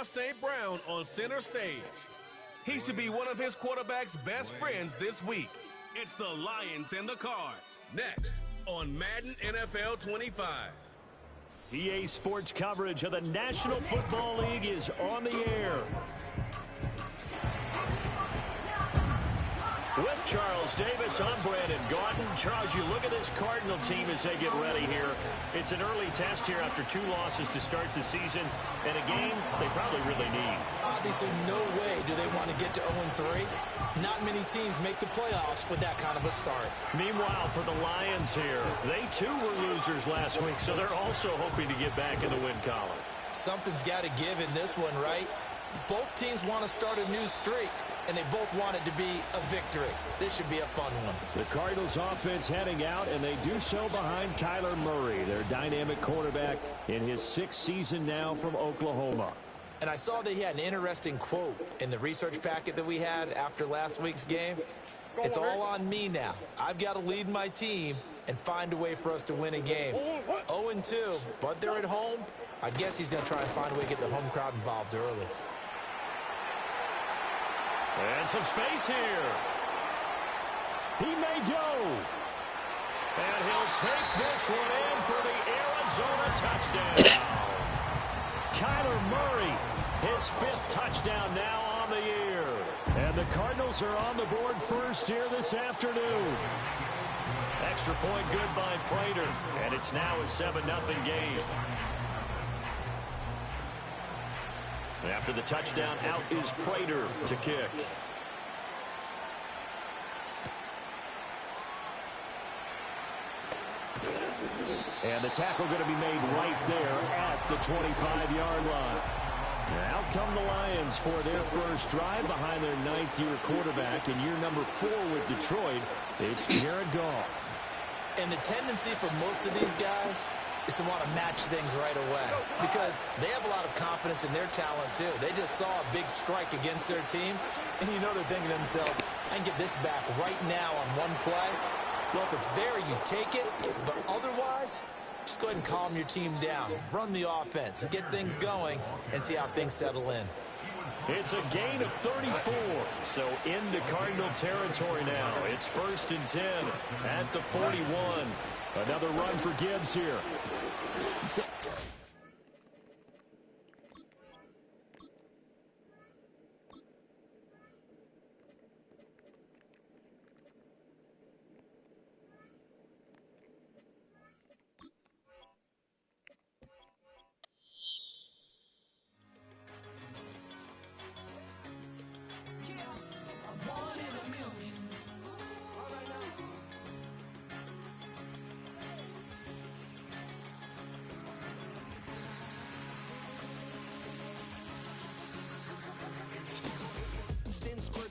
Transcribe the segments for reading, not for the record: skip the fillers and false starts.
St. Brown on center stage. He should be one of his quarterback's best friends this week. It's the Lions and the Cards. Next on Madden NFL 25. EA Sports coverage of the National Football League is on the air. With Charles Davis, I'm Brandon Gaudin. Charles, you look at this Cardinal team as they get ready here. It's an early test here after 2 losses to start the season, and a game they probably really need. Obviously, no way do they want to get to 0-3. Not many teams make the playoffs with that kind of a start. Meanwhile, for the Lions here, they too were losers last week, so they're also hoping to get back in the win column. Something's got to give in this one, right? Both teams want to start a new streak, and they both want it to be a victory. This should be a fun one. The Cardinals offense heading out, and they do so behind Kyler Murray, their dynamic quarterback in his 6th season now from Oklahoma. And I saw that he had an interesting quote in the research packet that we had after last week's game. It's all on me now. I've got to lead my team and find a way for us to win a game. 0-2, but they're at home. I guess he's going to try and find a way to get the home crowd involved early. And some space here. He may go. And he'll take this one in for the Arizona touchdown. Kyler Murray, his 5th touchdown now on the year. And the Cardinals are on the board first here this afternoon. Extra point good by Prater. And it's now a 7-0 game. After the touchdown, out is Prater to kick. And the tackle going to be made right there at the 25-yard line. Now out come the Lions for their first drive behind their 9th-year quarterback. In year number 4 with Detroit, it's Jared Goff. And the tendency for most of these guys is to want to match things right away because they have a lot of confidence in their talent too. They just saw a big strike against their team, and you know they're thinking to themselves, I can get this back right now on one play. Well, if it's there, you take it, but otherwise, just go ahead and calm your team down. Run the offense, get things going, and see how things settle in. It's a gain of 34, so into Cardinal territory now. It's 1st and 10 at the 41. Another run for Gibbs here.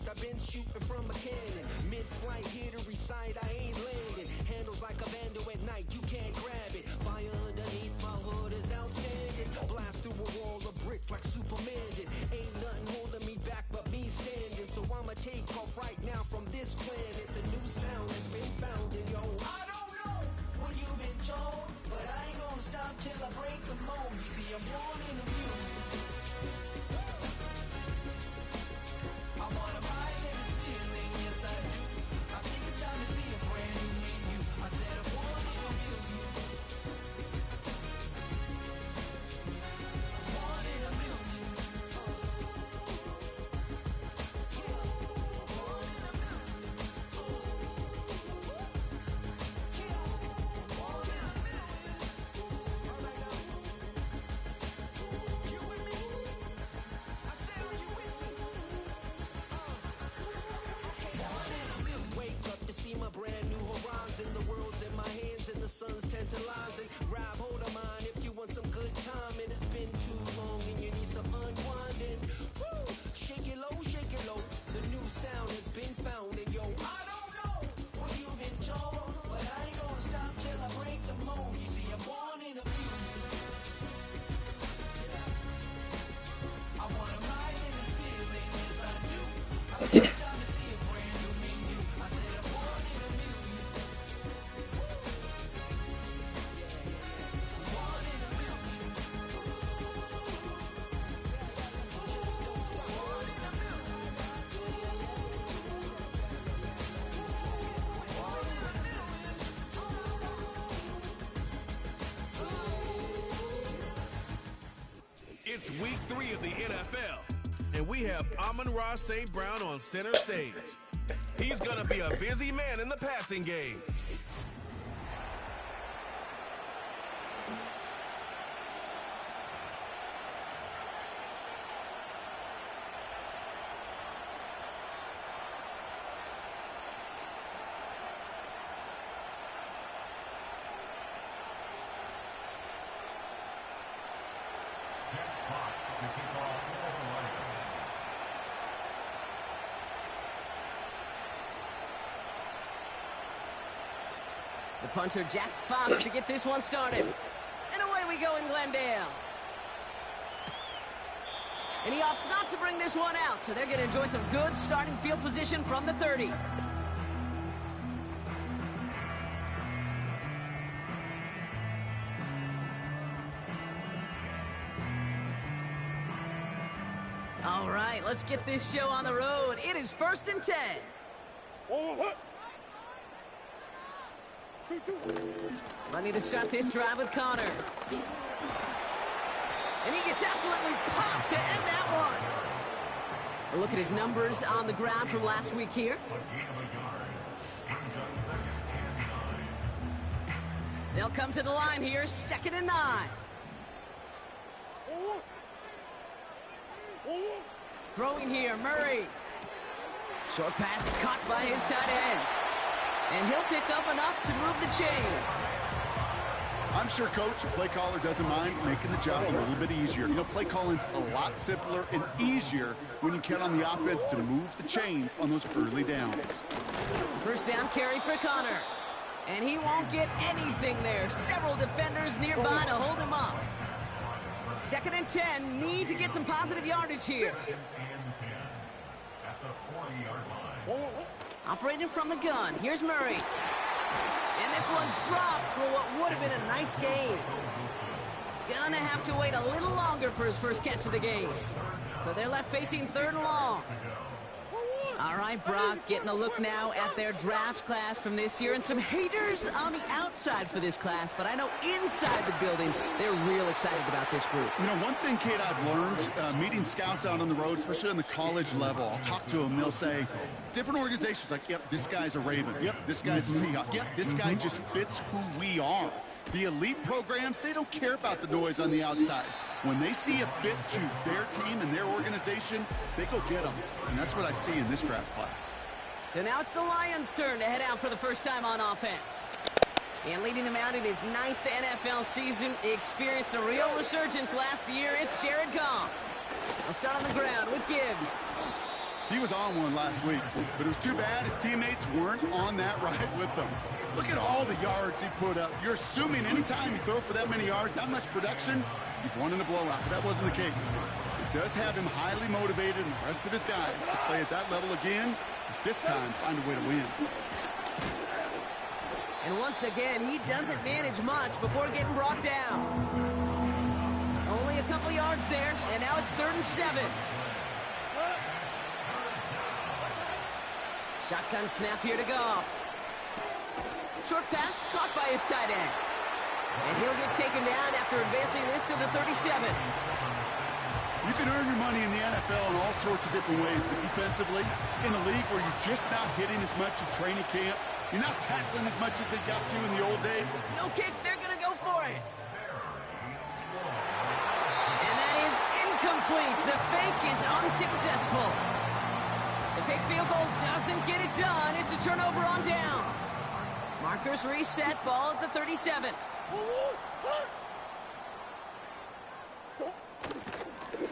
I've been shooting from a cannon. Mid-flight, here to recite, I ain't landing. Handles like a vandal at night, you can't grab it. Fire underneath my hood is outstanding. Blast through a wall of bricks like Superman did. Ain't nothing holding me back but me standing. So I'ma take off right now from this planet. The new sound has been found in yo. I don't know what you've been told, but I ain't gonna stop till I break the mold. You see, I'm born in the music. I wanna rise in the ceiling, yes I do. I think it's time to see a brand new menu. I said I'm born in a million. Born in a million. Born in a million. Born in a million. All right now. You with me? I said, are you with me? Wake up to see my brand new horizon. The world's in my hands and the sun's tantalizing. Grab hold of mine if you want some good time. And it's been too long and you need some unwinding. Woo! Shake it low, shake it low. The new sound has been found. And yo, I don't know what you've been told, but I ain't gonna stop till I break the mold. You see, I'm born in a music. I wanna rise in the ceiling, yes I do. I think it's time to see a brand new menu. I said I'm born in a million. Born in a million. It's week 3 of the NFL, and we have Amon-Ra St. Brown on center stage. He's going to be a busy man in the passing game. The punter, Jack Fox, to get this one started. And away we go in Glendale. And he opts not to bring this one out, so they're going to enjoy some good starting field position from the 30. All right, let's get this show on the road. It is 1st and 10. Money to start this drive with Connor. And he gets absolutely popped to end that one. A look at his numbers on the ground from last week here. They'll come to the line here, 2nd and 9. Throwing here, Murray. Short pass caught by his tight end. And he'll pick up enough to move the chains. I'm sure Coach, the play caller, doesn't mind making the job a little bit easier. You know, play calling's a lot simpler and easier when you count on the offense to move the chains on those early downs. First down carry for Connor. And he won't get anything there. Several defenders nearby to hold him up. 2nd and 10. Need to get some positive yardage here. Operating from the gun. Here's Murray. And this one's dropped for what would have been a nice game. Gonna have to wait a little longer for his first catch of the game. So they're left facing 3rd and long. All right, Brock, getting a look now at their draft class from this year. And some haters on the outside for this class. But I know inside the building, they're real excited about this group. You know, one thing, Kate, I've learned, meeting scouts out on the road, especially on the college level, I'll talk to them, they'll say, different organizations like, yep, this guy's a Raven. Yep, this guy's a Seahawk. Yep, this guy just fits who we are. The elite programs, they don't care about the noise on the outside. When they see a fit to their team and their organization, they go get them. And that's what I see in this draft class. So now it's the Lions' turn to head out for the first time on offense. And leading them out in his 9th NFL season, he experienced a real resurgence last year. It's Jared Goff. I'll start on the ground with Gibbs. He was on one last week, but it was too bad his teammates weren't on that ride with them. Look at all the yards he put up. You're assuming anytime you throw for that many yards, that much production, you've won in a blowout, but that wasn't the case. It does have him highly motivated and the rest of his guys to play at that level again, but this time find a way to win. And once again, he doesn't manage much before getting brought down. Only a couple yards there, and now it's 3rd and 7. Shotgun snap here to Goff. Short pass caught by his tight end. And he'll get taken down after advancing this to the 37. You can earn your money in the NFL in all sorts of different ways, but defensively, in a league where you're just not hitting as much in training camp, you're not tackling as much as they got to in the old days. No kick, they're going to go for it. And that is incomplete. The fake is unsuccessful. The fake field goal doesn't get it done. It's a turnover on downs. Markers reset, ball at the 37.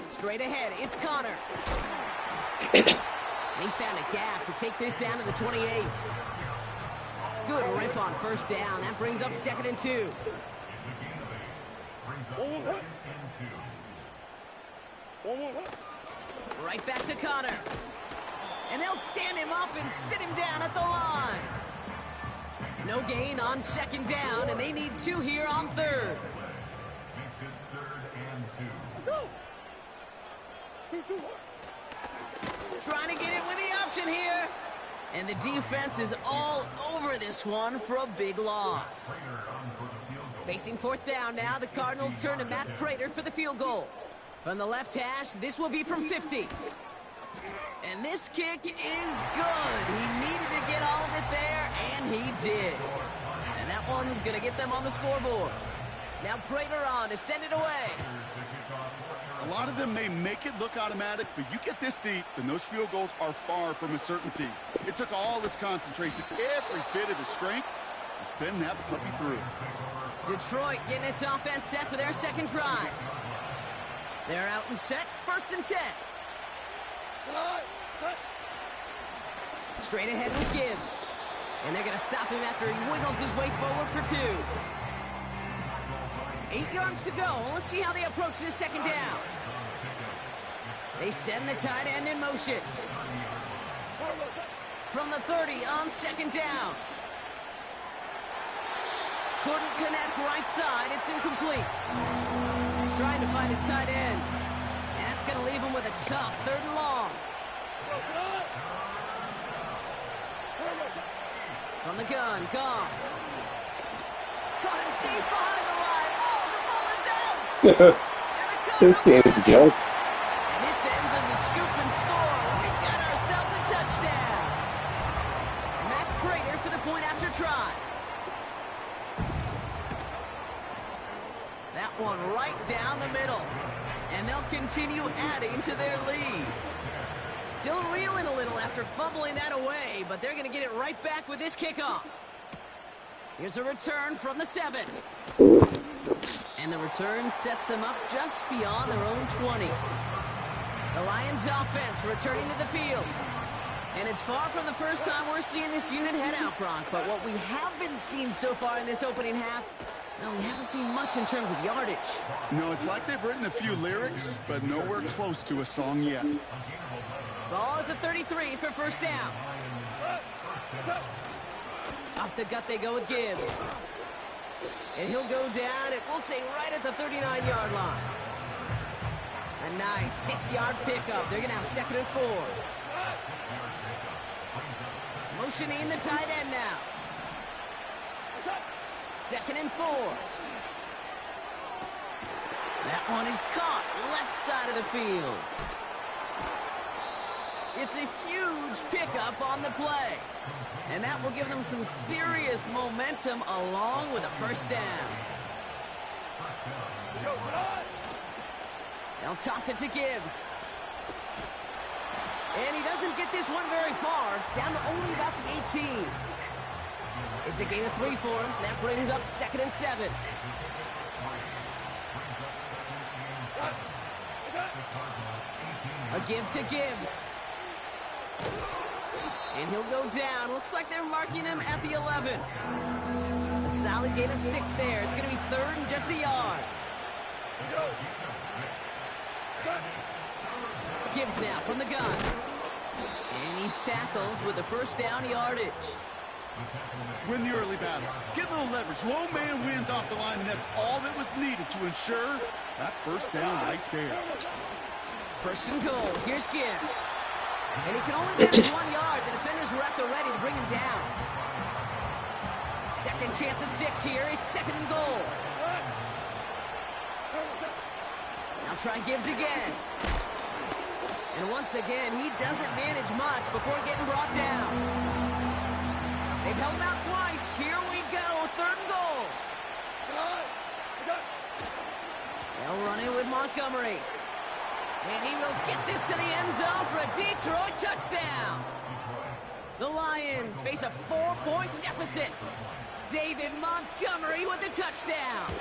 Straight ahead, it's Connor. And he found a gap to take this down to the 28. Good rip on first down. That brings up 2nd and 2. Right back to Connor. And they'll stand him up and sit him down at the line. No gain on 2nd down, and they need 2 here on 3rd. Trying to get it with the option here. And the defense is all over this one for a big loss. Facing 4th down now, the Cardinals turn to Matt Prater for the field goal. From the left hash, this will be from 50. And this kick is good. He needed to get all of it there, and he did. And that one is going to get them on the scoreboard. Now Prater on to send it away. A lot of them may make it look automatic, but you get this deep, and those field goals are far from a certainty. It took all his concentration, every bit of his strength, to send that puppy through. Detroit getting its offense set for their second drive. They're out and set, 1st and 10. Straight ahead with Gibbs. And they're going to stop him after he wiggles his way forward for 2. 8 yards to go. Let's see how they approach this second down. They send the tight end in motion. From the 30 on second down. Couldn't connect right side. It's incomplete. Trying to find his tight end. And that's going to leave him with a tough 3rd and long. From the gun, Goff. Caught him deep behind the line. Oh, the ball is out! This game is a joke. And this ends as a scoop and score. We got ourselves a touchdown. Matt Prater for the point after try. That one right down the middle. And they'll continue adding to their lead. Still reeling a little after fumbling that away, but they're going to get it right back with this kickoff. Here's a return from the 7. And the return sets them up just beyond their own 20. The Lions offense returning to the field. And it's far from the first time we're seeing this unit head out, Brock. But what we haven't seen so far in this opening half, well, we haven't seen much in terms of yardage. No, it's like they've written a few lyrics, but nowhere close to a song yet. Ball at the 33 for 1st down. Off the gut they go with Gibbs. And he'll go down, and we'll say right at the 39-yard line. A nice 6-yard pickup. They're going to have 2nd and 4. Motioning the tight end now. 2nd and 4. That one is caught left side of the field. It's a huge pickup on the play. And that will give them some serious momentum along with a 1st down. They'll toss it to Gibbs. And he doesn't get this one very far, down to only about the 18. It's a gain of 3 for him. That brings up 2nd and 7. A give to Gibbs. And he'll go down. Looks like they're marking him at the 11. A solid gain of 6 there. It's going to be 3rd and just a yard. Gibbs now from the gun. And he's tackled with the 1st down yardage. Win the early battle. Get a little leverage. Low man wins off the line, and that's all that was needed to ensure that 1st down right there. 1st and goal. Here's Gibbs. And he can only manage 1 yard. The defenders were at the ready to bring him down. 2nd chance at 6 here. It's 2nd and goal. Now try Gibbs again. And once again, he doesn't manage much before getting brought down. They've held him out twice. Here we go. 3rd and goal. They'll run in with Montgomery. And he will get this to the end zone for a Detroit touchdown. The Lions face a 4-point deficit. David Montgomery with the touchdown.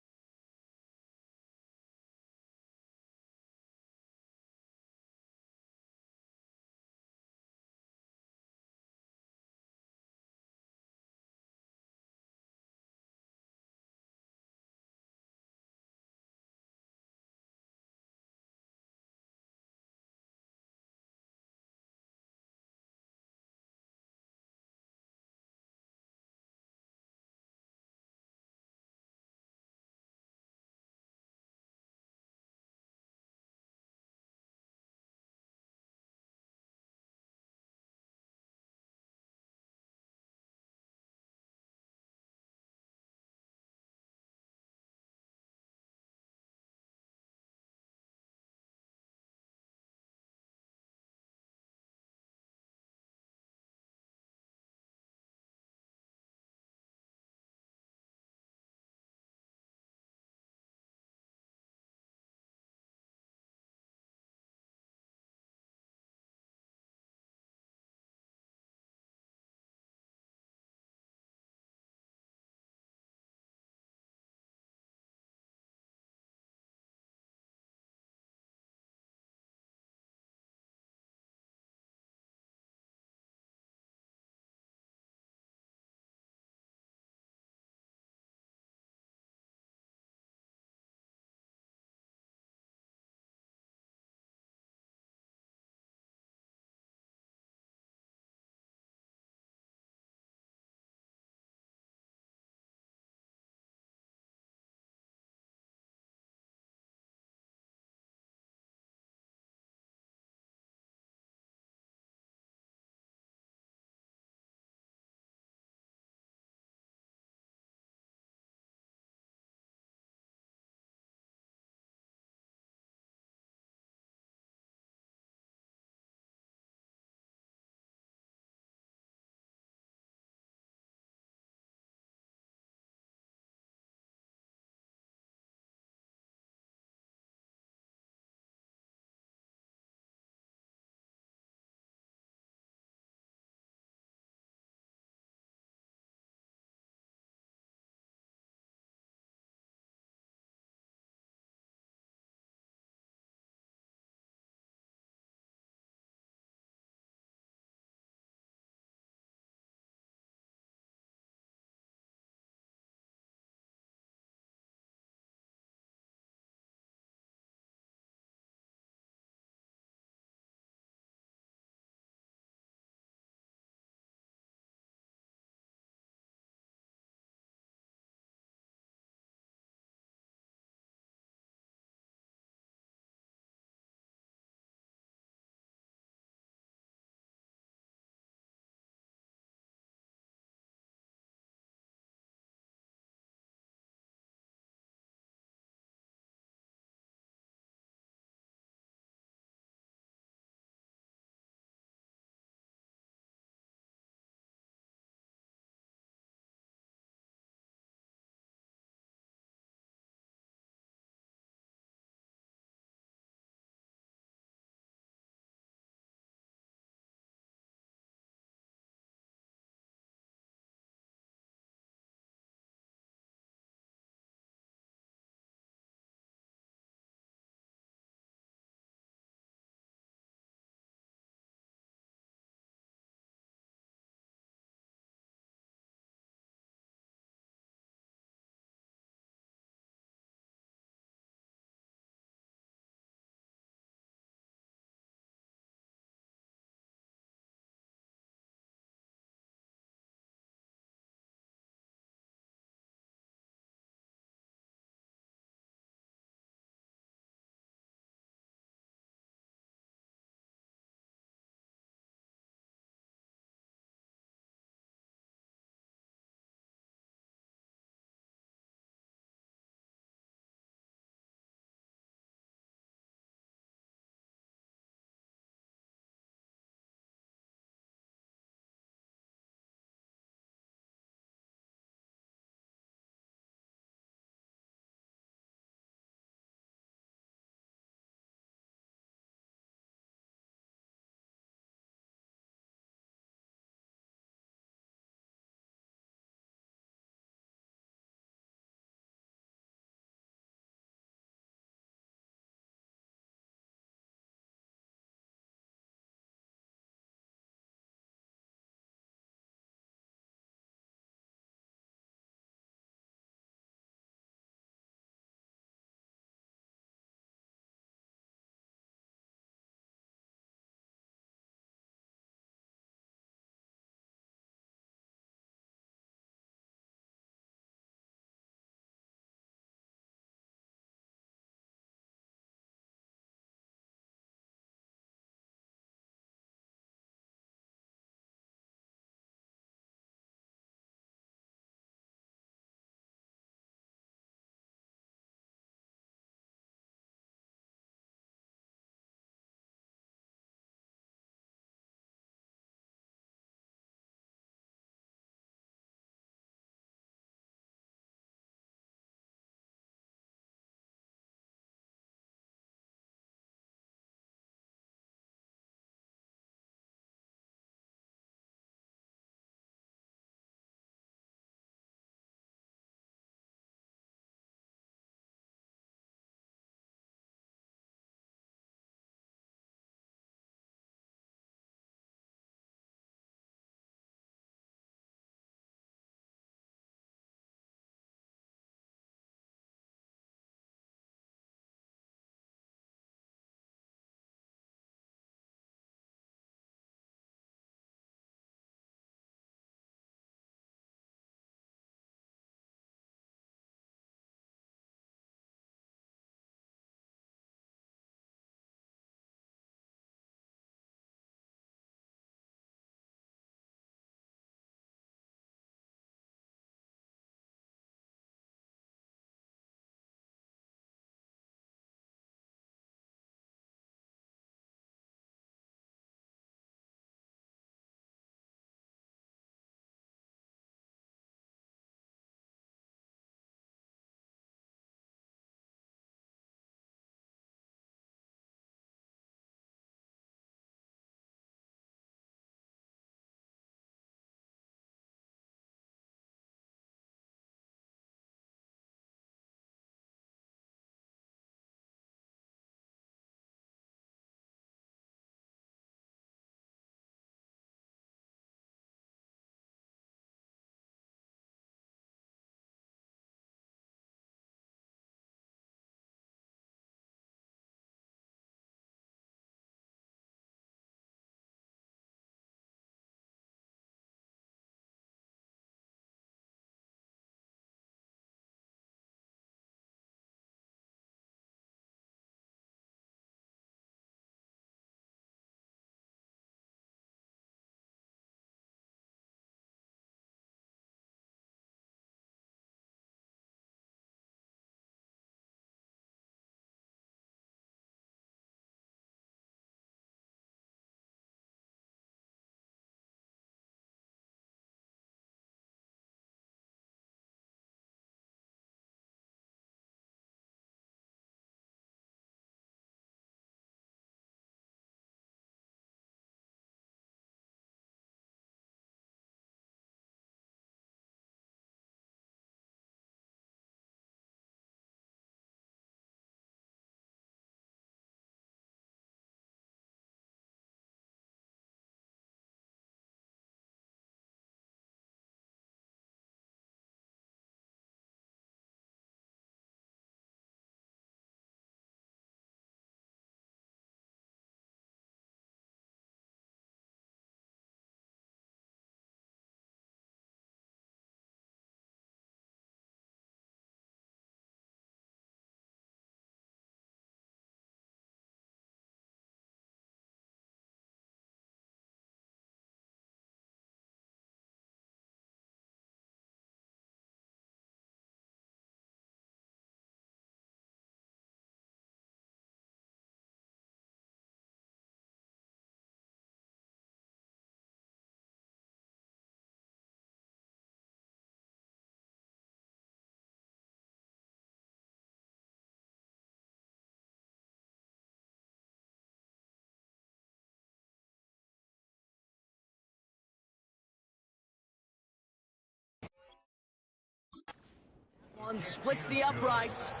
Collins splits the uprights.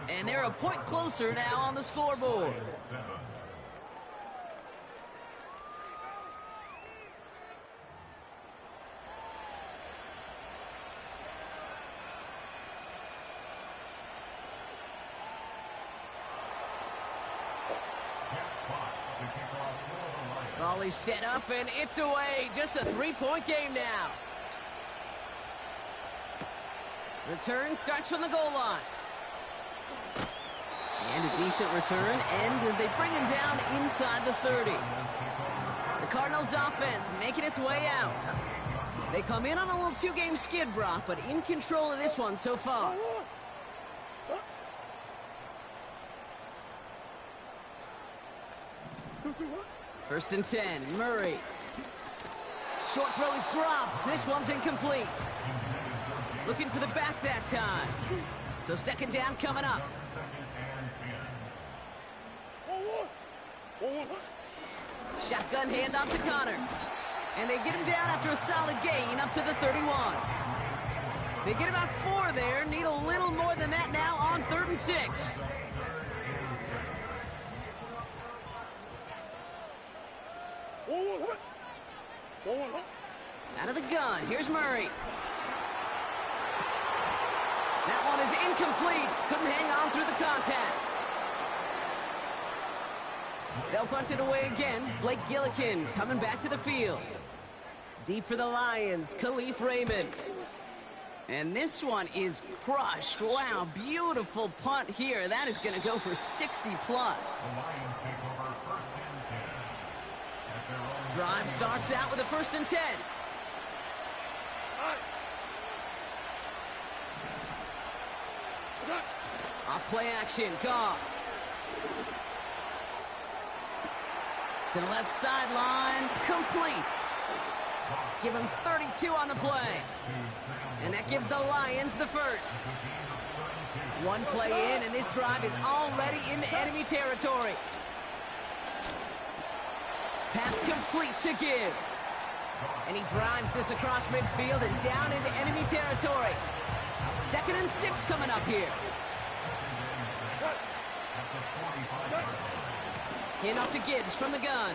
And they're a point closer now on the scoreboard. Volley set up, and it's away. Just a three-point game now. Return starts from the goal line. And a decent return ends as they bring him down inside the 30. The Cardinals offense making its way out. They come in on a little two-game skid, Brock, but in control of this one so far. First and 10, Murray. Short throw is dropped. This one's incomplete. Looking for the back that time. So second down coming up. Shotgun handoff to Connor. And they get him down after a solid gain up to the 31. They get about 4 there. Need a little more than that now on 3rd and 6. Out of the gun, here's Murray. That one is incomplete. Couldn't hang on through the contact. They'll punt it away again. Blake Gillikin coming back to the field. Deep for the Lions, Khalif Raymond. And this one is crushed. Wow, beautiful punt here. That is going to go for 60 plus. Drive starts out with a 1st and 10. Off play action, Goff. To the left sideline, complete. Give him 32 on the play. And that gives the Lions the first. One play in, and this drive is already into enemy territory. Pass complete to Gibbs. And he drives this across midfield and down into enemy territory. 2nd and 6 coming up here. In up to Gibbs from the gun.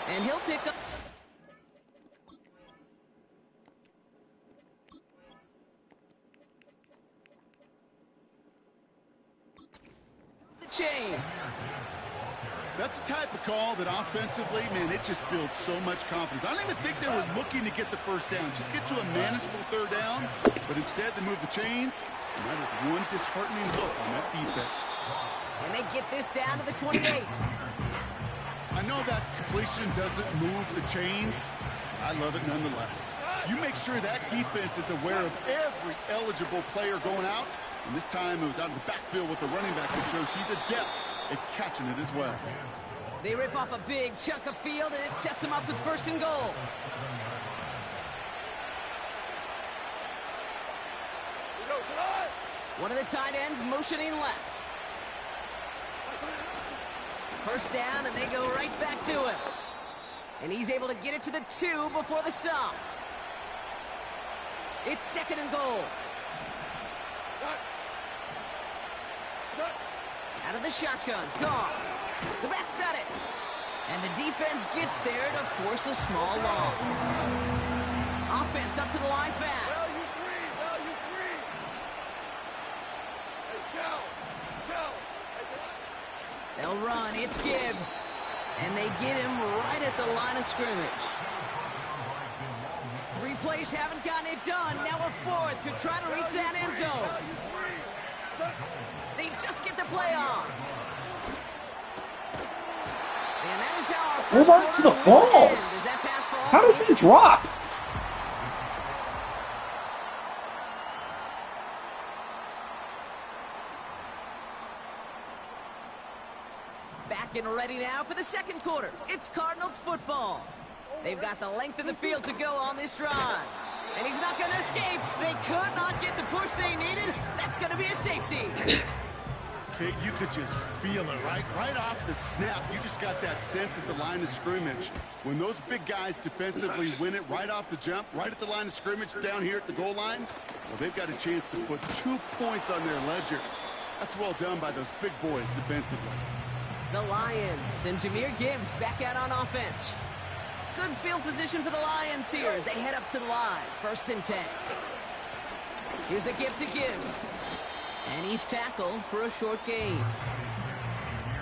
And he'll pick up the chains. That's the type of call that offensively, man, it just builds so much confidence. I don't even think they were looking to get the first down. Just get to a manageable 3rd down. But instead, they move the chains. And that is one disheartening look on that defense. And they get this down to the 28. I know that completion doesn't move the chains. I love it nonetheless. You make sure that defense is aware of every eligible player going out. And this time it was out of the backfield with the running back that shows he's adept at catching it as well. They rip off a big chunk of field, and it sets them up with 1st and goal. One of the tight ends motioning left. First down, and they go right back to him. And he's able to get it to the 2 before the stop. It's 2nd and goal. Out of the shotgun, Goff. The back's got it. And the defense gets there to force a small loss. Offense up to the line fast. They'll run, it's Gibbs. And they get him right at the line of scrimmage. 3 plays haven't gotten it done. Now a 4th to try to reach that end zone. They just get the play on. And that is how our Hold on to the ball. How does that drop? Back and ready now for the 2nd quarter. It's Cardinals football. They've got the length of the field to go on this drive. And he's not going to escape. They could not get the push they needed. That's going to be a safety. Kate, you could just feel it, right? Right off the snap, you just got that sense at the line of scrimmage. When those big guys defensively win it right off the jump, right at the line of scrimmage down here at the goal line, well, they've got a chance to put 2 points on their ledger. That's well done by those big boys defensively. The Lions and Jahmyr Gibbs back out on offense. Good field position for the Lions here as they head up to the line. 1st and 10. Here's a give to Gibbs. And he's tackled for a short gain.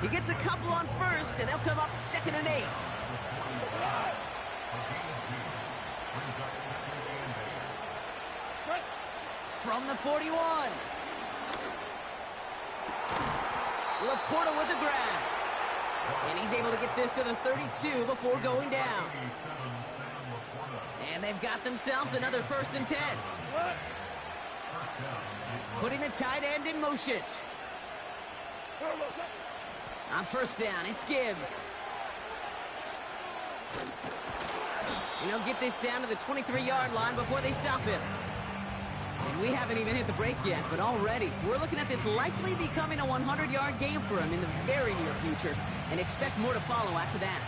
He gets a couple on 1st, and they'll come up 2nd and 8. From the 41. Laporta with the grab. And he's able to get this to the 32 before going down. And they've got themselves another 1st and 10. Putting the tight end in motion. On 1st down, it's Gibbs. And he'll get this down to the 23-yard line before they stop him. And we haven't even hit the break yet, but already we're looking at this likely becoming a 100-yard game for him in the very near future, and expect more to follow after that.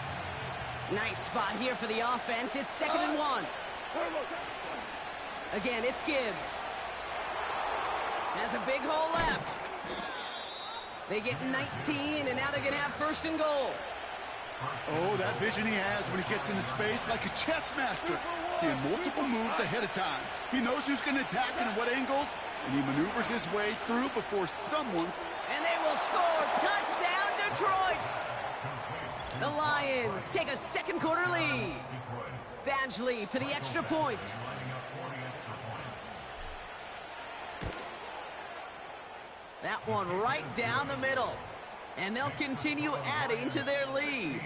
Nice spot here for the offense. It's 2nd and 1. Again, it's Gibbs. Has a big hole left. They get 19, and now they're going to have 1st and goal. Oh, that vision he has when he gets into space like a chess master, seeing multiple moves ahead of time. He knows who's going to attack and at what angles, and he maneuvers his way through before someone... And they will score. Touchdown, Detroit! The Lions take a 2nd quarter lead. Badgley for the extra point. That one right down the middle. And they'll continue adding to their lead.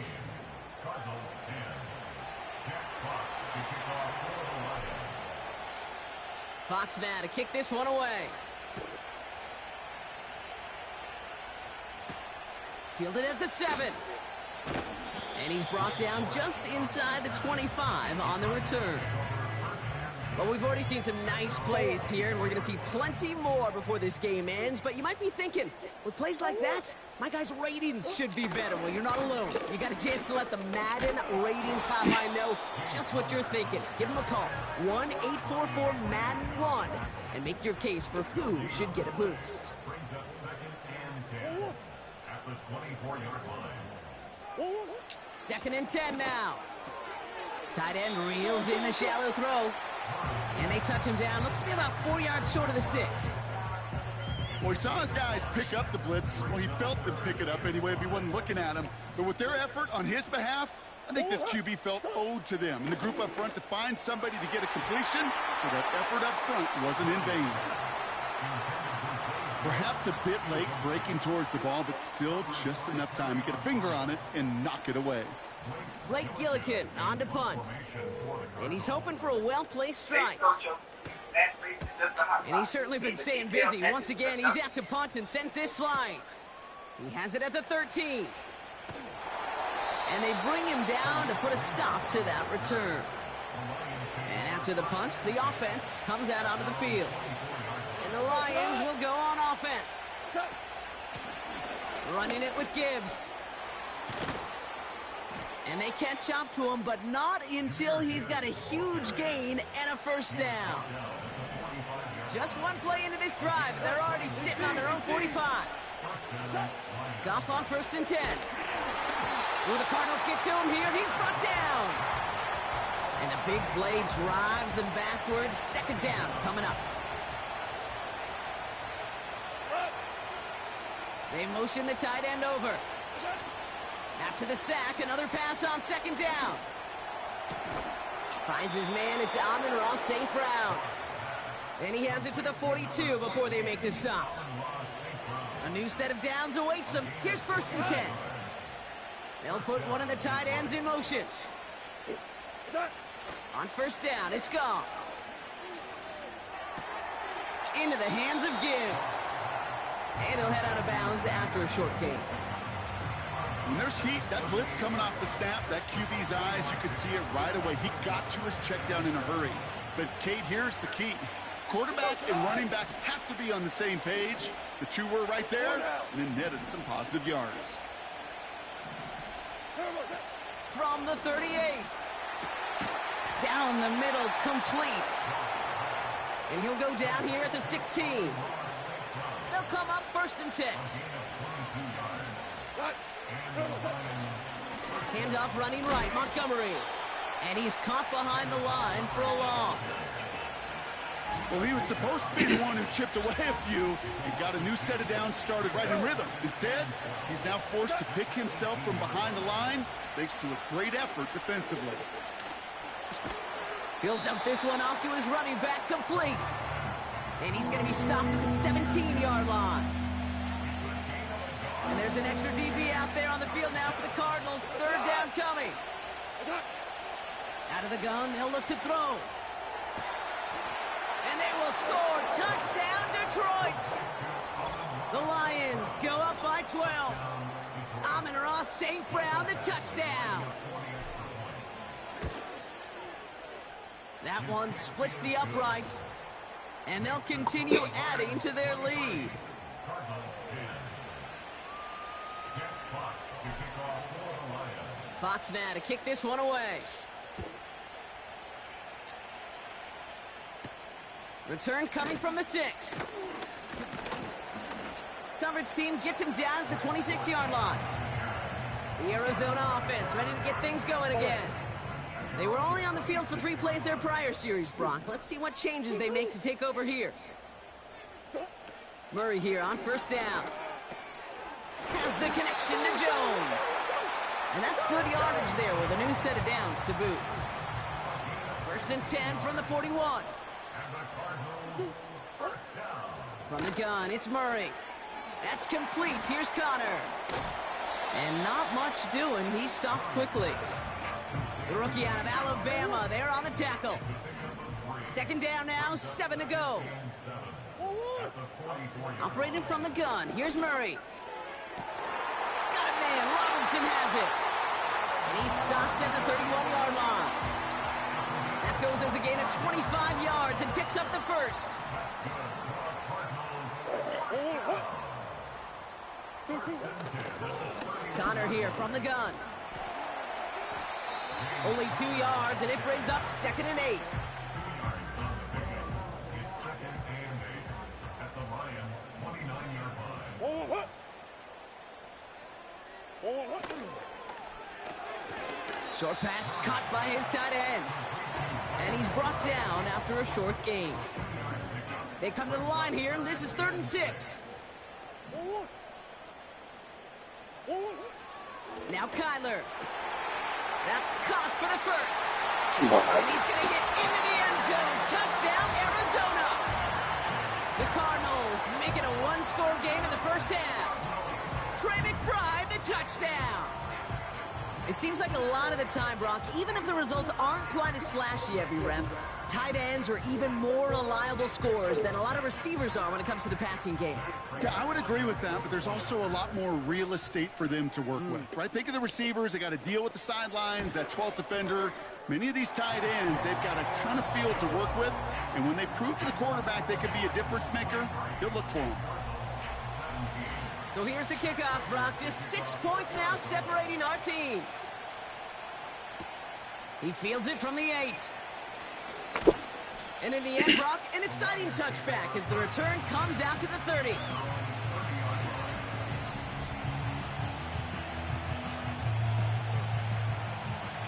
Fox now to kick this one away. Fielded at the 7. And he's brought down just inside the 25 on the return. Well, we've already seen some nice plays here, and we're going to see plenty more before this game ends. But you might be thinking, with plays like that, my guys' ratings should be better. Well, you're not alone. You got a chance to let the Madden ratings hotline know just what you're thinking. Give them a call, 1-844-MADDEN-1, and make your case for who should get a boost. 2nd and 10 now. Tight end reels in the shallow throw. And they touch him down. Looks to be about 4 yards short of the 6. Well, he saw his guys pick up the blitz. Well, he felt them pick it up anyway if he wasn't looking at him. But with their effort on his behalf, I think this QB felt owed to them and the group up front to find somebody to get a completion, so that effort up front wasn't in vain. Perhaps a bit late breaking towards the ball, but still just enough time to get a finger on it and knock it away. Blake Gillikin on to punt. And he's hoping for a well-placed strike. And he's certainly been staying busy. Once again, he's out to punt and sends this flying. He has it at the 13. And they bring him down to put a stop to that return. And after the punt, the offense comes out onto the field. And the Lions will go on offense. Running it with Gibbs. And they catch up to him, but not until he's got a huge gain and a 1st down. Just one play into this drive, and they're already sitting on their own 45. Goff on 1st and 10. Will the Cardinals get to him here? He's brought down. And the big play drives them backwards. 2nd down coming up. They motion the tight end over. After the sack, another pass on 2nd down. Finds his man, it's Amon-Ra St. Brown. And he has it to the 42 before they make the stop. A new set of downs awaits them. Here's 1st and 10. They'll put one of the tight ends in motion. On 1st down, it's Goff. Into the hands of Gibbs. And he'll head out of bounds after a short gain. When there's heat, that blitz coming off the snap, that QB's eyes, you could see it right away. He got to his check down in a hurry. But, Kate, here's the key. Quarterback and running back have to be on the same page. The two were right there, and it netted some positive yards. From the 38. Down the middle, complete. And he'll go down here at the 16. They'll come up 1st and 10. Handoff running right, Montgomery. And he's caught behind the line for a loss. Well, he was supposed to be the one who chipped away a few and got a new set of downs started right in rhythm. Instead, he's now forced to pick himself from behind the line thanks to his great effort defensively. He'll dump this one off to his running back, complete. And he's going to be stopped at the 17-yard line. And there's an extra DB out there on the field now for the Cardinals. 3rd down coming. Out of the gun, they'll look to throw. And they will score. Touchdown, Detroit. The Lions go up by 12. Amon-Ra St. Brown, the touchdown. That one splits the uprights. And they'll continue adding to their lead. Fox now to kick this one away. Return coming from the 6. Coverage team gets him down at the 26-yard line. The Arizona offense ready to get things going again. They were only on the field for 3 plays their prior series, Brock. Let's see what changes they make to take over here. Murray here on 1st down. Has the connection to Jones. And that's good yardage there with a new set of downs to boot. 1st and 10 from the 41. From the gun, it's Murray. That's complete. Here's Connor. And not much doing. He stopped quickly. The rookie out of Alabama, they're on the tackle. 2nd down now, 7 to go. Operating from the gun, here's Murray. Got it, man. Robinson has it. And he's stopped at the 31-yard line. That goes as a gain of 25 yards and picks up the 1st. Connor here from the gun. Only 2 yards, and it brings up 2nd and 8. Short pass caught by his tight end. And he's brought down after a short gain. They come to the line here, and this is 3rd and 6. Now Kyler. That's caught for the 1st. And he's going to get into the end zone. Touchdown, Arizona. The Cardinals make it a 1-score game in the 1st half. Trey McBride, the touchdown. It seems like a lot of the time, Brock, even if the results aren't quite as flashy every rep, tight ends are even more reliable scorers than a lot of receivers are when it comes to the passing game. Yeah, I would agree with that, but there's also a lot more real estate for them to work with, right? Think of the receivers. They got to deal with the sidelines, that 12th defender. Many of these tight ends, they've got a ton of field to work with, and when they prove to the quarterback they could be a difference maker, he'll look for them. So here's the kickoff, Brock. Just 6 points now separating our teams. He fields it from the 8. And in the end, Brock, an exciting touchback as the return comes out to the 30.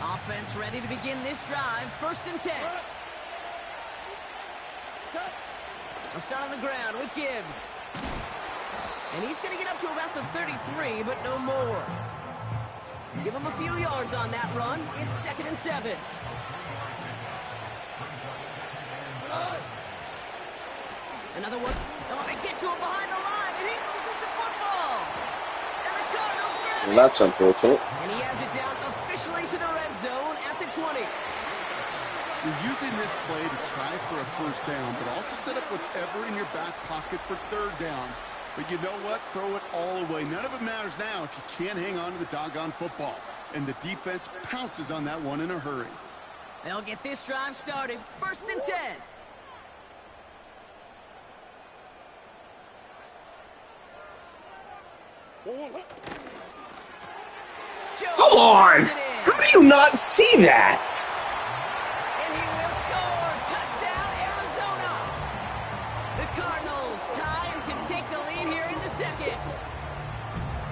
Offense ready to begin this drive. 1st and 10. We'll start on the ground with Gibbs. And he's going to get up to about the 33, but no more. Give him a few yards on that run. It's 2nd and 7. Another one. Oh, they get to him behind the line, and he loses the football. And the Cardinals grab it. Well, that's unfortunate. And he has it down officially to the red zone at the 20. You're using this play to try for a 1st down, but also set up whatever in your back pocket for 3rd down. But you know what? Throw it all away. None of it matters now if you can't hang on to the doggone football. And the defense pounces on that one in a hurry. They'll get this drive started. 1st and 10. Come on! How do you not see that? And he will score. Touchdown, Arizona. The Cardinals tie and can take the lead here in the second.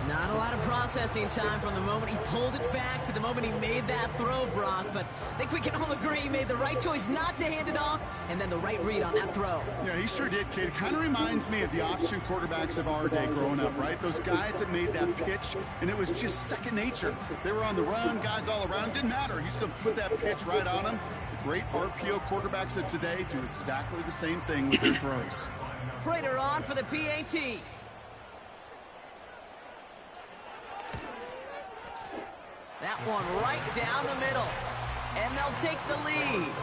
Not a lot of processing time from the moment he pulled it back to the moment he made that throw, Brock. But I think we can all agree he made the right choice not to hand it off, and then the right read on that throw. Yeah, he sure did, kid. It kind of reminds me of the option quarterbacks of our day growing up, right? Those guys that made that pitch, and it was just second nature. They were on the run, guys all around. Didn't matter. He's going to put that pitch right on him. The great RPO quarterbacks of today do exactly the same thing with their throws. Prater on for the PAT. That one right down the middle. And they'll take the lead.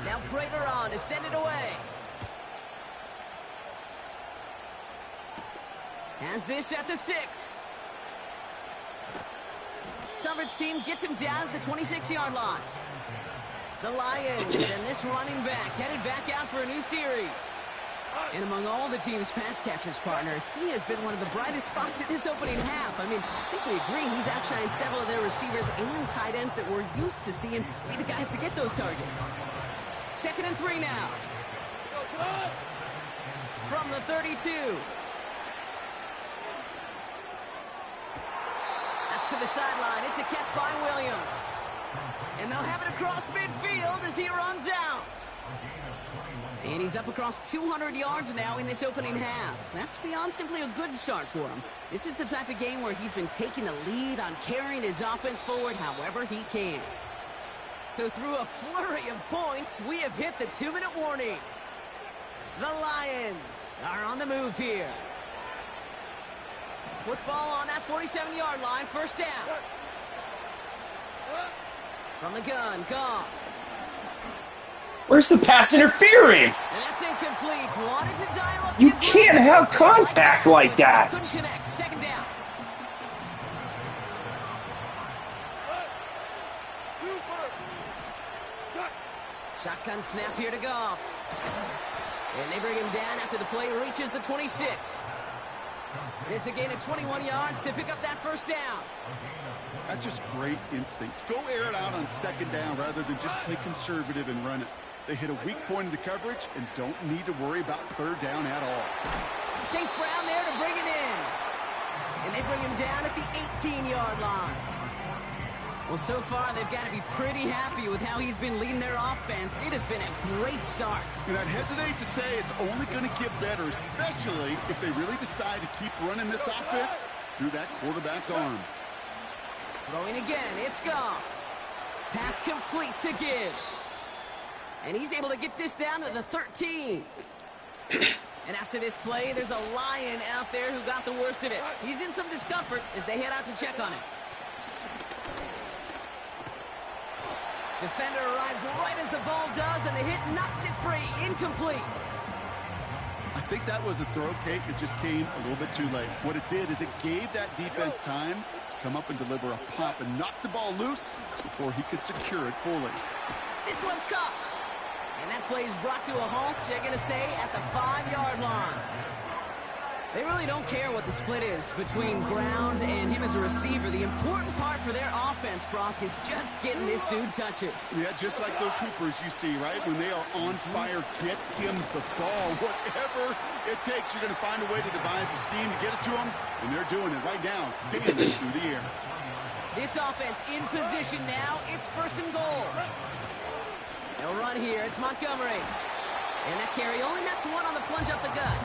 Now Prater on to send it away. Has this at the 6. Coverage team gets him down at the 26-yard line. The Lions and this running back headed back out for a new series. And among all the team's pass catchers, partner, he has been one of the brightest spots in this opening half. I mean, I think we agree he's outshined several of their receivers and tight ends that we're used to seeing be the guys to get those targets. 2nd and 3 now. From the 32. That's to the sideline. It's a catch by Williams. And they'll have it across midfield as he runs out. And he's up across 200 yards now in this opening half. That's beyond simply a good start for him. This is the type of game where he's been taking the lead on carrying his offense forward however he can. So through a flurry of points, we have hit the 2-minute warning. The Lions are on the move here. Football on that 47-yard line, first down. From the gun, Goff. Where's the pass interference? That's incomplete. Wanted to dial up. You can't have contact like that. Couldn't connect. Second down. Shotgun snap here to Goff. And they bring him down after the play reaches the 26. It's a gain of 21 yards to pick up that first down. That's just great instincts. Go air it out on second down rather than just play conservative and run it. They hit a weak point in the coverage and don't need to worry about third down at all. St. Brown there to bring it in. And they bring him down at the 18-yard line. Well, so far, they've got to be pretty happy with how he's been leading their offense. It has been a great start. And I'd hesitate to say it's only going to get better, especially if they really decide to keep running this offense through that quarterback's arm. Throwing again, it's Goff. Pass complete to Gibbs. And he's able to get this down to the 13. And after this play, there's a Lion out there who got the worst of it. He's in some discomfort as they head out to check on him. Defender arrives right as the ball does, and the hit knocks it free. Incomplete. I think that was a throw, Kate, that just came a little bit too late. What it did is it gave that defense time to come up and deliver a pop and knock the ball loose before he could secure it fully. This one's caught. And that play is brought to a halt, they're going to say, at the 5-yard line. They really don't care what the split is between ground and him as a receiver. The important part for their offense, Brock, is just getting this dude touches. Yeah, just like those hoopers you see, right? When they are on fire, get him the ball. Whatever it takes, you're going to find a way to devise a scheme to get it to him, and they're doing it right now. Digging this through the air. This offense in position now. It's 1st and goal. They'll run here. It's Montgomery. And that carry only nets one on the plunge up the gut.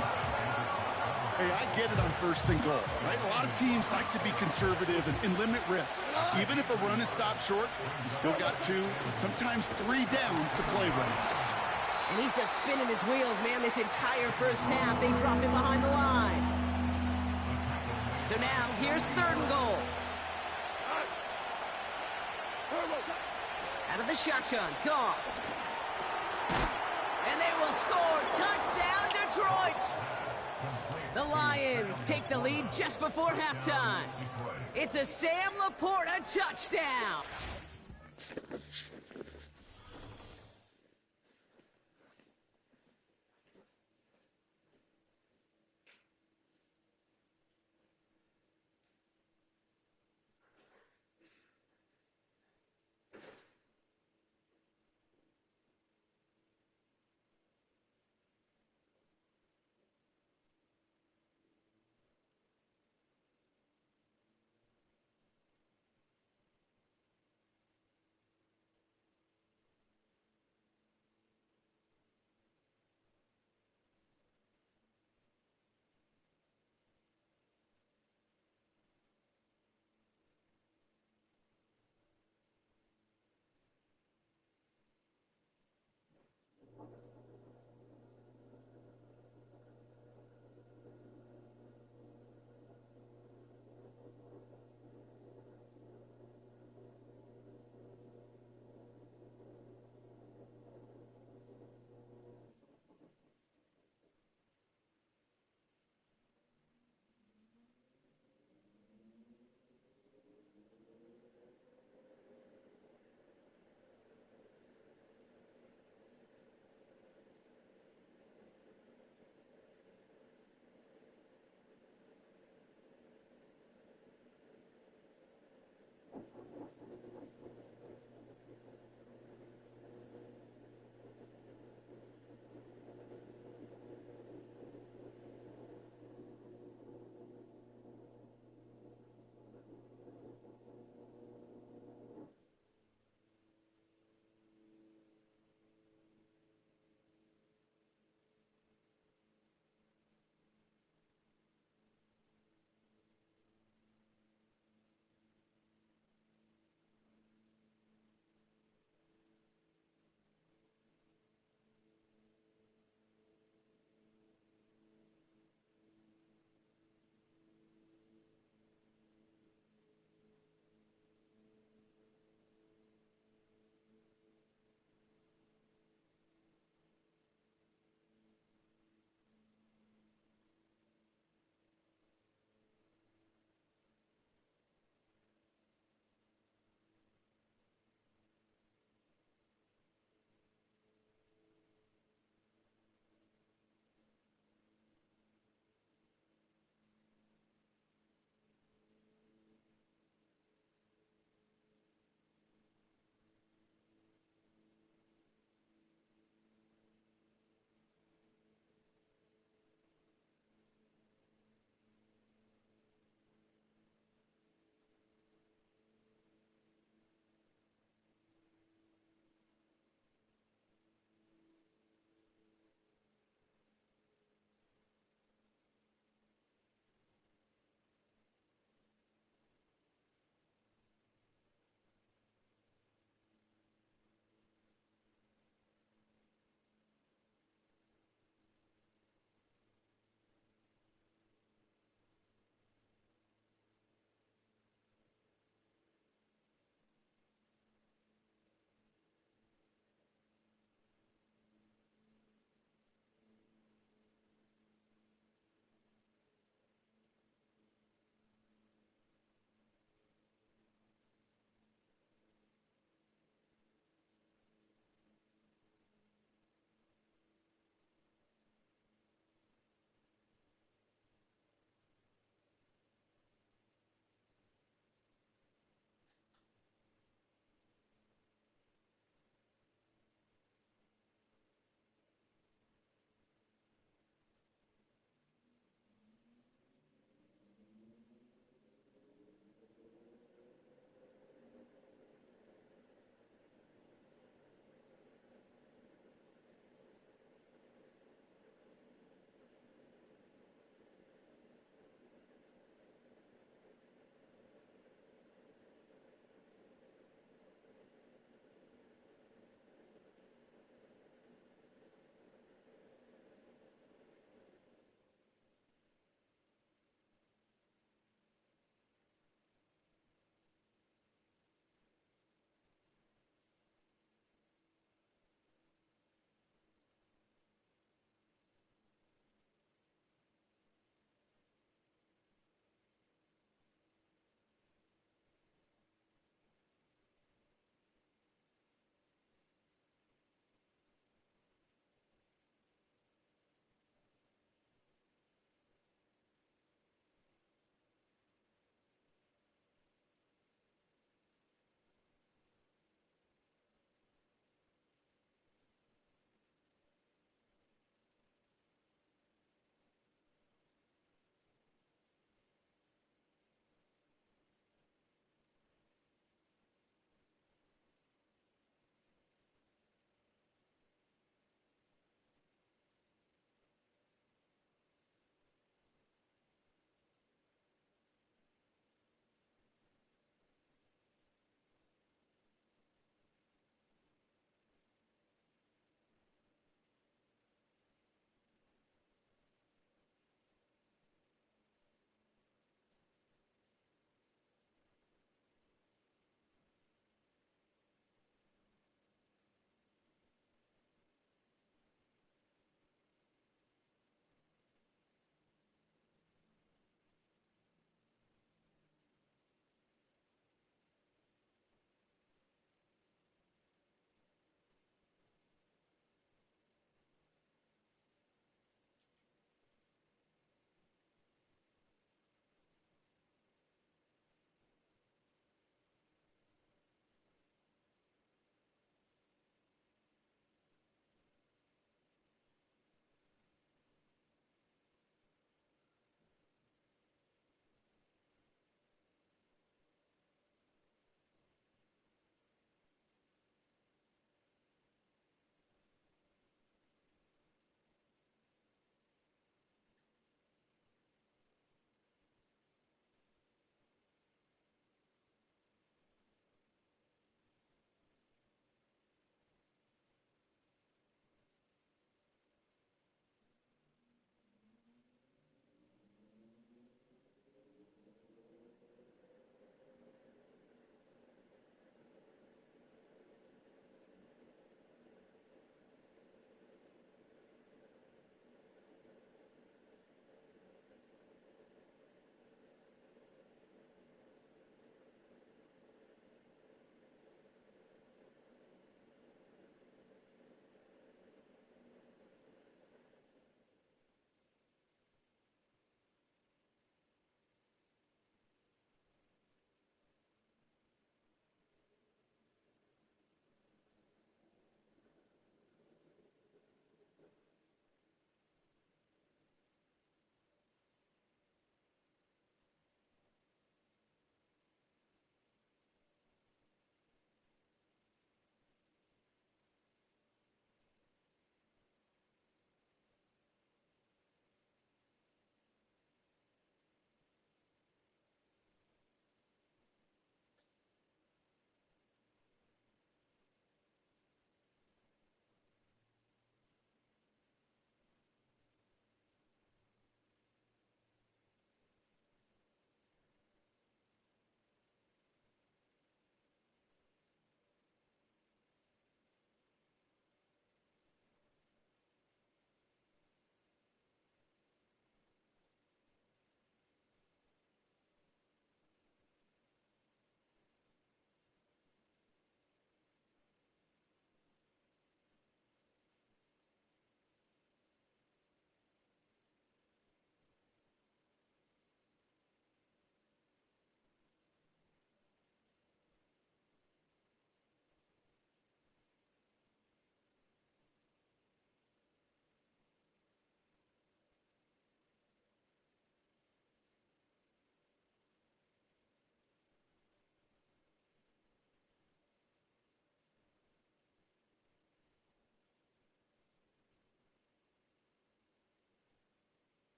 Hey, I get it on 1st and goal, right? A lot of teams like to be conservative and limit risk. Even if a run is stopped short, you still got 2, sometimes 3 downs to play with. And he's just spinning his wheels, man, this entire first half. They drop him behind the line. So now, here's 3rd and goal. Out of the shotgun, Goff. And they will score. Touchdown, Detroit! The Lions take the lead just before halftime. It's a Sam Laporta touchdown.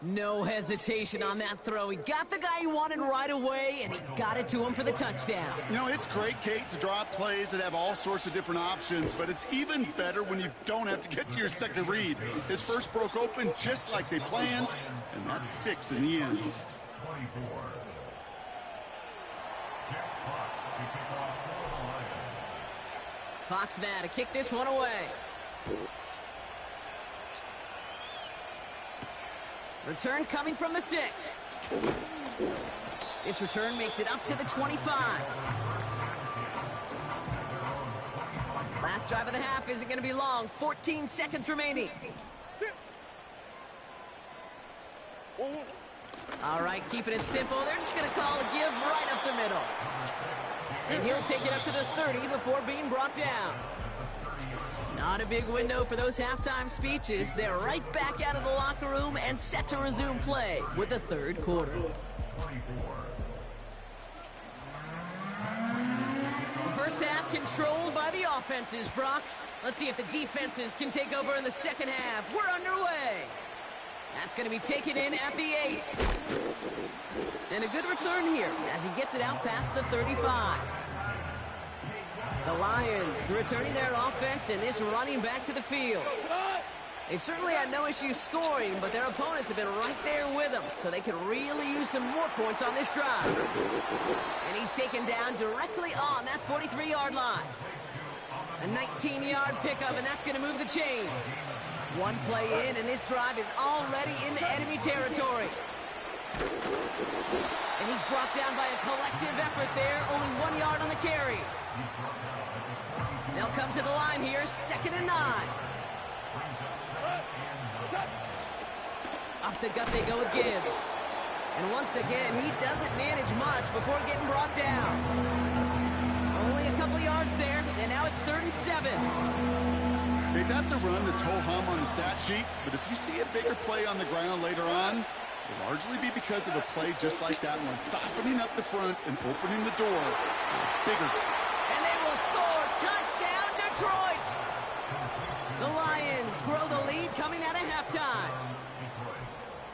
No hesitation on that throw. He got the guy he wanted right away, and he got it to him for the touchdown. You know, it's great, Kate, to draw up plays that have all sorts of different options, but it's even better when you don't have to get to your second read. His first broke open just like they planned, and that's 6 in the end. Fox now to kick this one away. Return coming from the 6. This return makes it up to the 25. Last drive of the half isn't going to be long. 14 seconds remaining. All right, keeping it simple. They're just going to call a give right up the middle. And he'll take it up to the 30 before being brought down. Not a big window for those halftime speeches. They're right back out of the locker room and set to resume play with the third quarter. The first half controlled by the offenses, Brock. Let's see if the defenses can take over in the second half. We're underway. That's going to be taken in at the 8. And a good return here as he gets it out past the 35. The Lions returning their offense and this running back to the field. They've certainly had no issue scoring, but their opponents have been right there with them, so they could really use some more points on this drive. And he's taken down directly on that 43-yard line. A 19-yard pickup, and that's going to move the chains. One play in, and this drive is already into enemy territory. And he's brought down by a collective effort there, only 1 yard on the carry. They'll come to the line here, 2nd and 9. Off the gut they go with Gibbs. And once again, he doesn't manage much before getting brought down. Only a couple yards there, and now it's 3rd and 7. Okay, that's a run that's ho-hum on the stat sheet, but if you see a bigger play on the ground later on, it'll largely be because of a play just like that one, softening up the front and opening the door bigger. And they will score. Touchdown, Detroit! The Lions grow the lead coming out of halftime.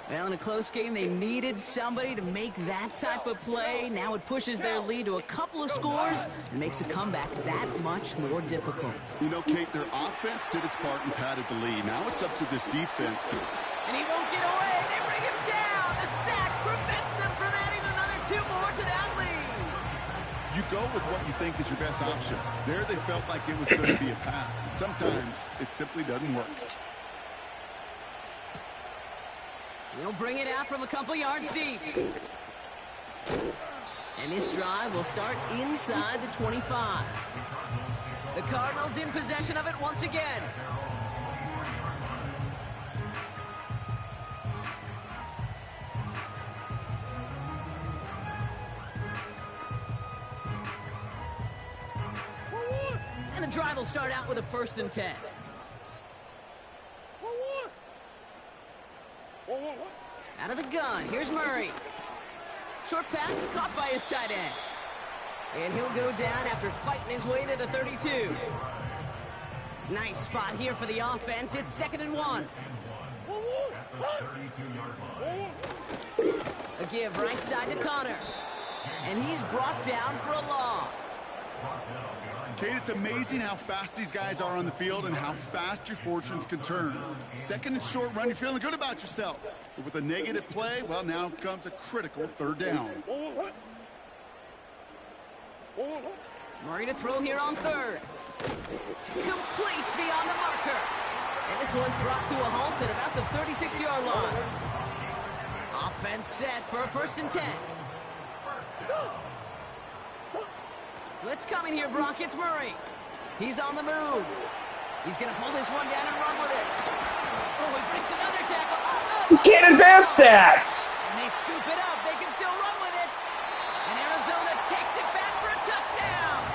Well, in a close game, they needed somebody to make that type of play. Now it pushes their lead to a couple of scores and makes a comeback that much more difficult. You know, Kate, their offense did its part and padded the lead. Now it's up to this defense to... And he won't get away. They bring him down. The sack prevents them from adding another 2 more to that lead. You go with what you think is your best option. There they felt like it was going to be a pass, but sometimes it simply doesn't work. He'll bring it out from a couple yards deep. And this drive will start inside the 25. The Cardinals in possession of it once again. And the drive will start out with a 1st and 10. Out of the gun, here's Murray. Short pass caught by his tight end. And he'll go down after fighting his way to the 32. Nice spot here for the offense. It's 2nd and 1. A give right side to Connor. And he's brought down for a loss. Kate, it's amazing how fast these guys are on the field and how fast your fortunes can turn. 2nd and short run, you're feeling good about yourself. But with a negative play, well, now comes a critical 3rd down. Murray to throw here on 3rd. Complete beyond the marker. And this one's brought to a halt at about the 36-yard line. Offense set for a 1st and 10. Blitz coming here, Brock. It's Murray. He's on the move. He's going to pull this one down and run with it. Oh, he breaks another tackle. You can't advance that! And they scoop it up. They can still run with it. And Arizona takes it back for a touchdown.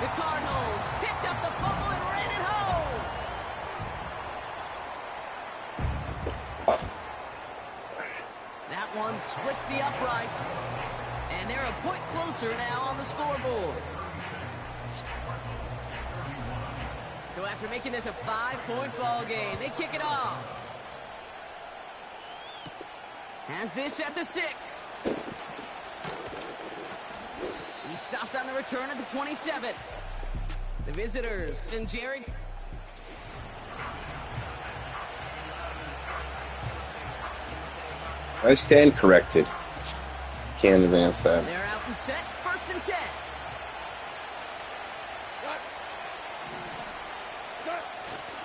The Cardinals picked up the fumble and ran it home. That one splits the uprights. And they're a point closer now on the scoreboard. So after making this a 5-point ball game, they kick it off. Has this at the 6. He stopped on the return at the 27. The visitors and Jerry. I stand corrected. Can't advance that. They're out and set. 1st and 10.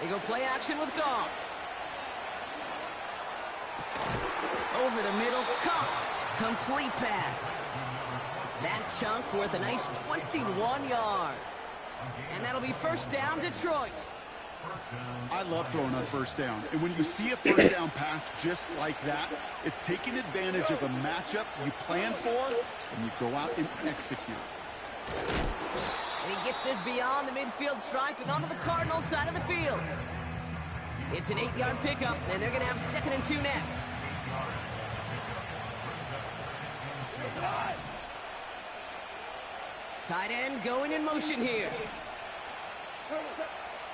They go play action with Goff. Over the middle, Cox. Complete pass. That chunk worth a nice 21 yards. And that'll be 1st down, Detroit. I love throwing on 1st down. And when you see a 1st down pass just like that, it's taking advantage of a matchup you plan for, and you go out and execute. And he gets this beyond the midfield stripe and onto the Cardinals side of the field. It's an 8-yard pickup, and they're going to have 2nd and 2 next. Tight end going in motion here.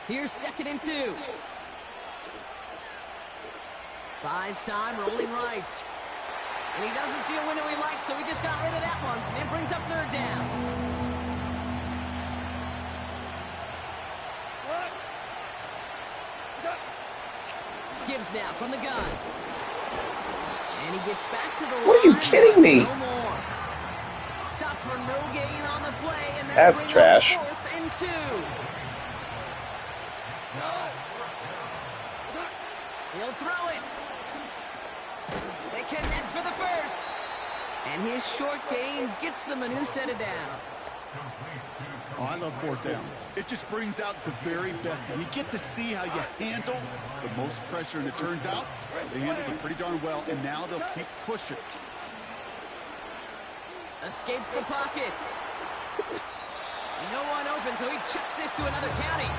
Here's 2nd and 2. Buys time, rolling right. And he doesn't see a window he likes, so he just got rid of that one. And brings up 3rd down. Gibbs now from the gun. And he gets back to the line. What are you kidding me? No more. Stop for no gain on the play. And that's trash. 4th and 2. He'll throw it. They connect for the 1st. And his short gain gets them a new set of downs. Oh, I love 4th downs. It just brings out the very best. And you get to see how you handle the most pressure. And it turns out they handled it pretty darn well. And now they'll keep pushing. Escapes the pocket. No one open, so he chucks this to another county.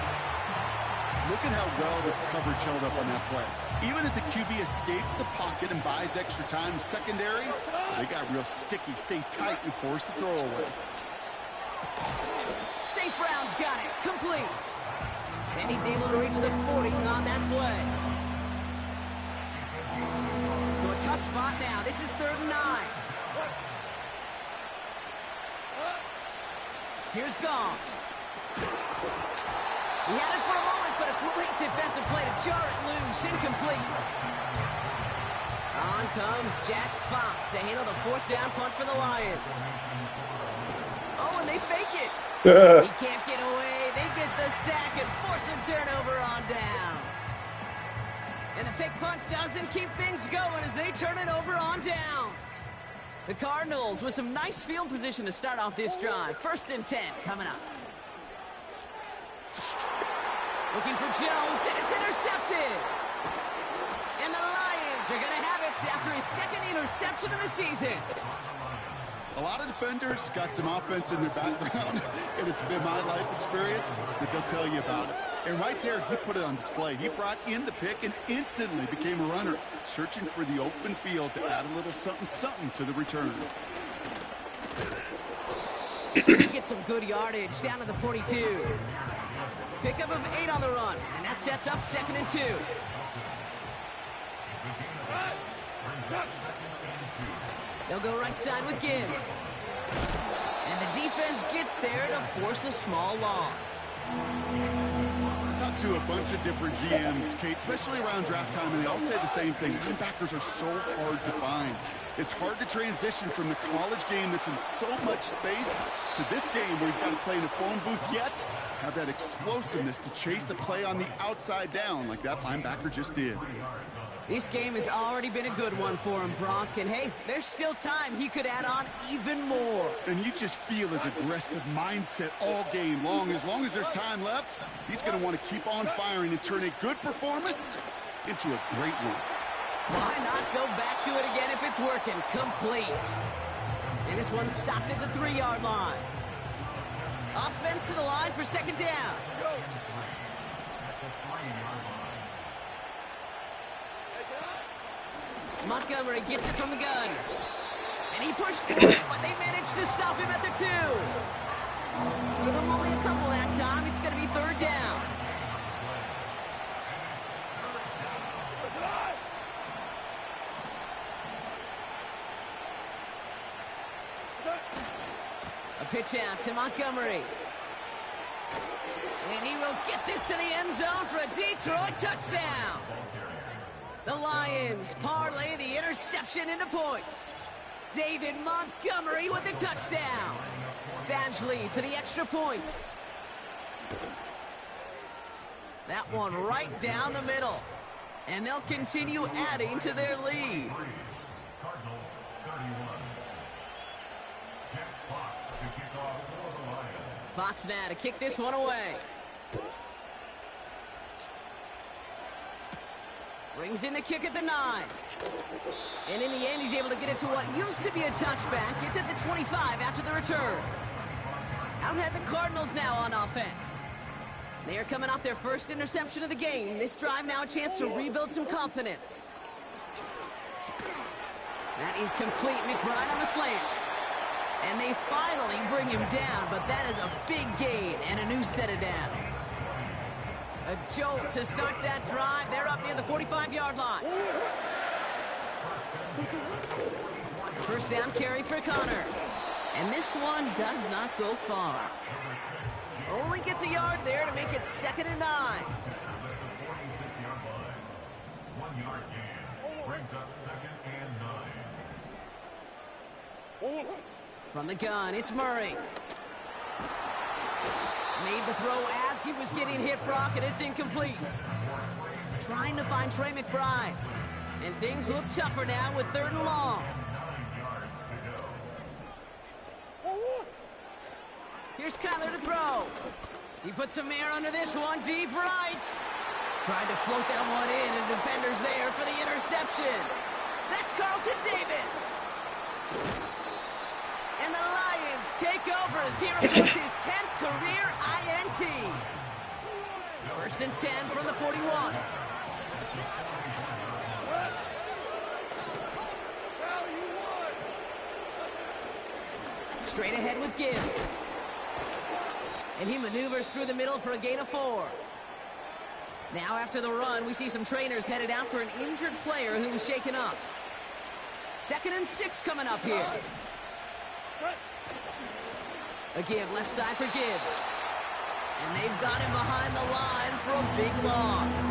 Look at how well the coverage held up on that play. Even as the QB escapes the pocket and buys extra time secondary, they got real sticky, stay tight, and force the throw away. St. Brown's got it. Complete. And he's able to reach the 40 on that play. So a tough spot now. This is 3rd and 9. Here's Goff. He had it for a moment, but a great defensive play to jar it loose. Incomplete. On comes Jack Fox to handle the 4th down punt for the Lions. Oh, and they fake it. He can't get away. They get the sack and force a turnover on downs. And the fake punt doesn't keep things going as they turn it over on downs. The Cardinals with some nice field position to start off this drive. 1st and 10 coming up. Looking for Jones, and it's intercepted. And the Lions are going to have it after his 2nd interception of the season. A lot of defenders got some offense in their background, and it's been my life experience that they'll tell you about it. And right there, he put it on display. He brought in the pick and instantly became a runner, searching for the open field to add a little something to the return. He gets some good yardage down to the 42. Pickup of 8 on the run, and that sets up 2nd and 2. They'll go right side with Gibbs. And the defense gets there to force a small loss. I talked to a bunch of different GMs, Kate, especially around draft time, and they all say the same thing. Linebackers are so hard to find. It's hard to transition from the college game that's in so much space to this game where you've got to play in a phone booth, yet have that explosiveness to chase a play on the outside down like that linebacker just did. This game has already been a good one for him, Brock. And hey, there's still time he could add on even more. And you just feel his aggressive mindset all game long. As long as there's time left, he's going to want to keep on firing and turn a good performance into a great one. Why not go back to it again if it's working? Complete. And this one's stopped at the 3-yard line. Offense to the line for 2nd down. Montgomery gets it from the gun. And he pushed through it, but they managed to stop him at the 2. Give him only a couple that time. It's going to be 3rd down. A pitch out to Montgomery. And he will get this to the end zone for a Detroit touchdown. The Lions parlay the interception into points. David Montgomery with the touchdown. Badgley for the extra point. That one right down the middle. And they'll continue adding to their lead. Fox now to kick this one away. Brings in the kick at the 9. And in the end, he's able to get it to what used to be a touchback. It's at the 25 after the return. Out ahead the Cardinals now on offense. They are coming off their first interception of the game. This drive now a chance to rebuild some confidence. That is complete. McBride on the slant. And they finally bring him down, but that is a big gain and a new set of downs. A jolt to start that drive. They're up near the 45-yard line. First down carry for Connor. And this one does not go far. Only gets a yard there to make it 2nd and 9. From the gun, it's Murray. Made the throw as he was getting hit, Brock, and it's incomplete. Trying to find Trey McBride. And things look tougher now with 3rd and long. Here's Kyler to throw. He puts some air under this one, deep right. Tried to float that one in, and defender's there for the interception. That's Carlton Davis. And the Lions take over as he records his 10th career INT. 1st and 10 from the 41. Straight ahead with Gibbs. And he maneuvers through the middle for a gain of 4. Now after the run, we see some trainers headed out for an injured player who was shaken up. 2nd and 6 coming up here. A give left side for Gibbs. And they've got him behind the line for a big loss.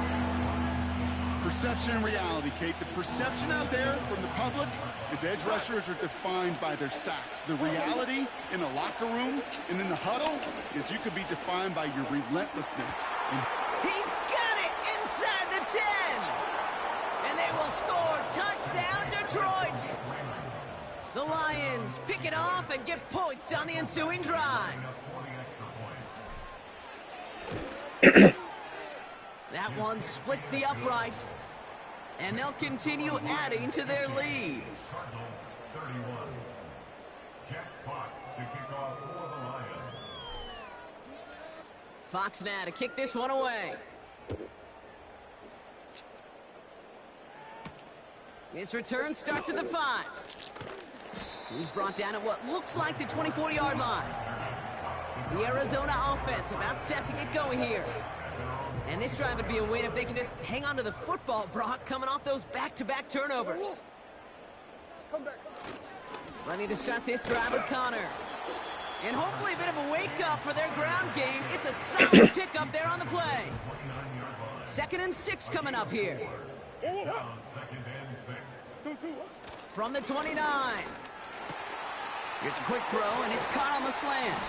Perception and reality, Kate. The perception out there from the public is edge rushers are defined by their sacks. The reality in the locker room and in the huddle is you could be defined by your relentlessness. He's got it inside the 10. And they will score. Touchdown, Detroit. The Lions pick it off and get points on the ensuing drive. That one splits the uprights. And they'll continue adding to their lead. Fox now to kick this one away. His return starts at the 5. He's brought down at what looks like the 24-yard line. The Arizona offense about set to get going here. And this drive would be a win if they can just hang on to the football, Brock, coming off those back-to-back turnovers. Ready to start this drive with Connor. And hopefully a bit of a wake-up for their ground game. It's a solid pickup there on the play. 2nd and 6 coming up here. From the 29. Here's a quick throw, and it's caught on the slant.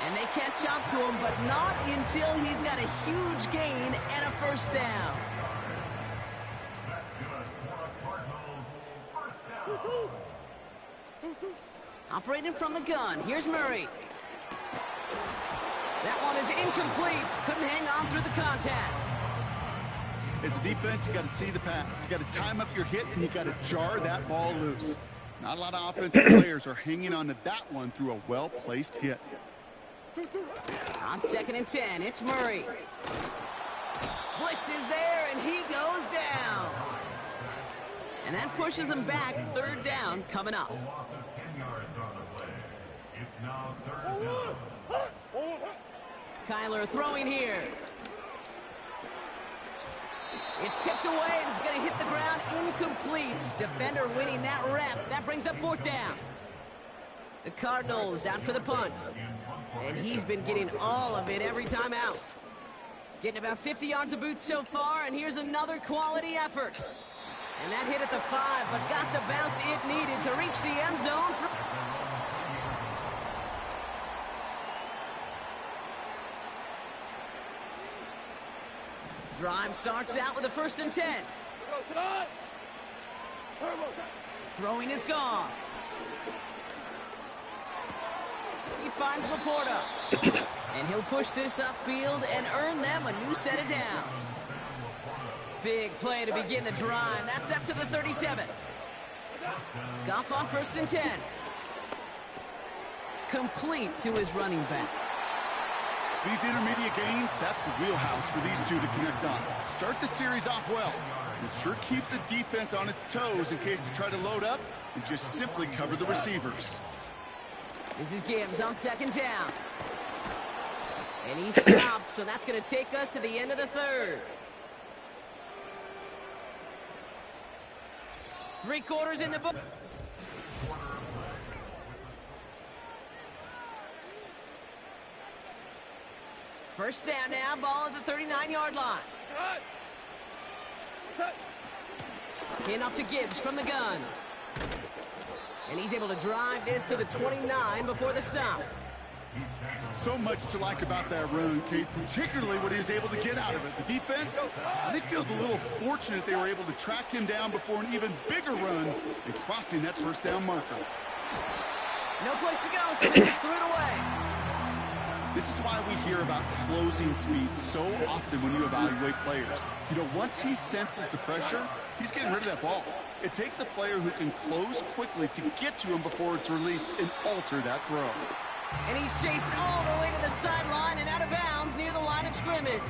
And they catch up to him, but not until he's got a huge gain and a first down. Operating from the gun, here's Murray. That one is incomplete. Couldn't hang on through the contact. As a defense, you got to see the pass. You got to time up your hit, and you got to jar that ball loose. Not a lot of offensive players are hanging on to that one through a well-placed hit. On 2nd and 10, it's Murray. Blitz is there, and he goes down. And that pushes him back. 3rd down coming up. Kyler throwing here. It's tipped away, and it's going to hit the ground incomplete. Defender winning that rep. That brings up 4th down. The Cardinals out for the punt. And he's been getting all of it every time out. Getting about 50 yards of boots so far, and here's another quality effort. And that hit at the 5, but got the bounce it needed to reach the end zone. Drive starts out with a 1st and 10. Throwing is gone. He finds Laporta. And he'll push this upfield and earn them a new set of downs. Big play to begin the drive. That's up to the 37. Goff on 1st and 10. Complete to his running back. These intermediate gains, that's the wheelhouse for these two to connect on. Start the series off well. It sure keeps the defense on its toes in case they try to load up and just simply cover the receivers. This is Gibbs on 2nd down. And he stopped, so that's going to take us to the end of the 3rd. 3 quarters in the book. First down now, ball at the 39-yard line. In off to Gibbs from the gun. And he's able to drive this to the 29 before the stop. So much to like about that run, Kate, particularly what he was able to get out of it. The defense, I think, feels a little fortunate they were able to track him down before an even bigger run and crossing that 1st down marker. No place to go, so they just threw it away. This is why we hear about closing speed so often when you evaluate players. You know, once he senses the pressure, he's getting rid of that ball. It takes a player who can close quickly to get to him before it's released and alter that throw. And he's chasing all the way to the sideline and out of bounds near the line of scrimmage.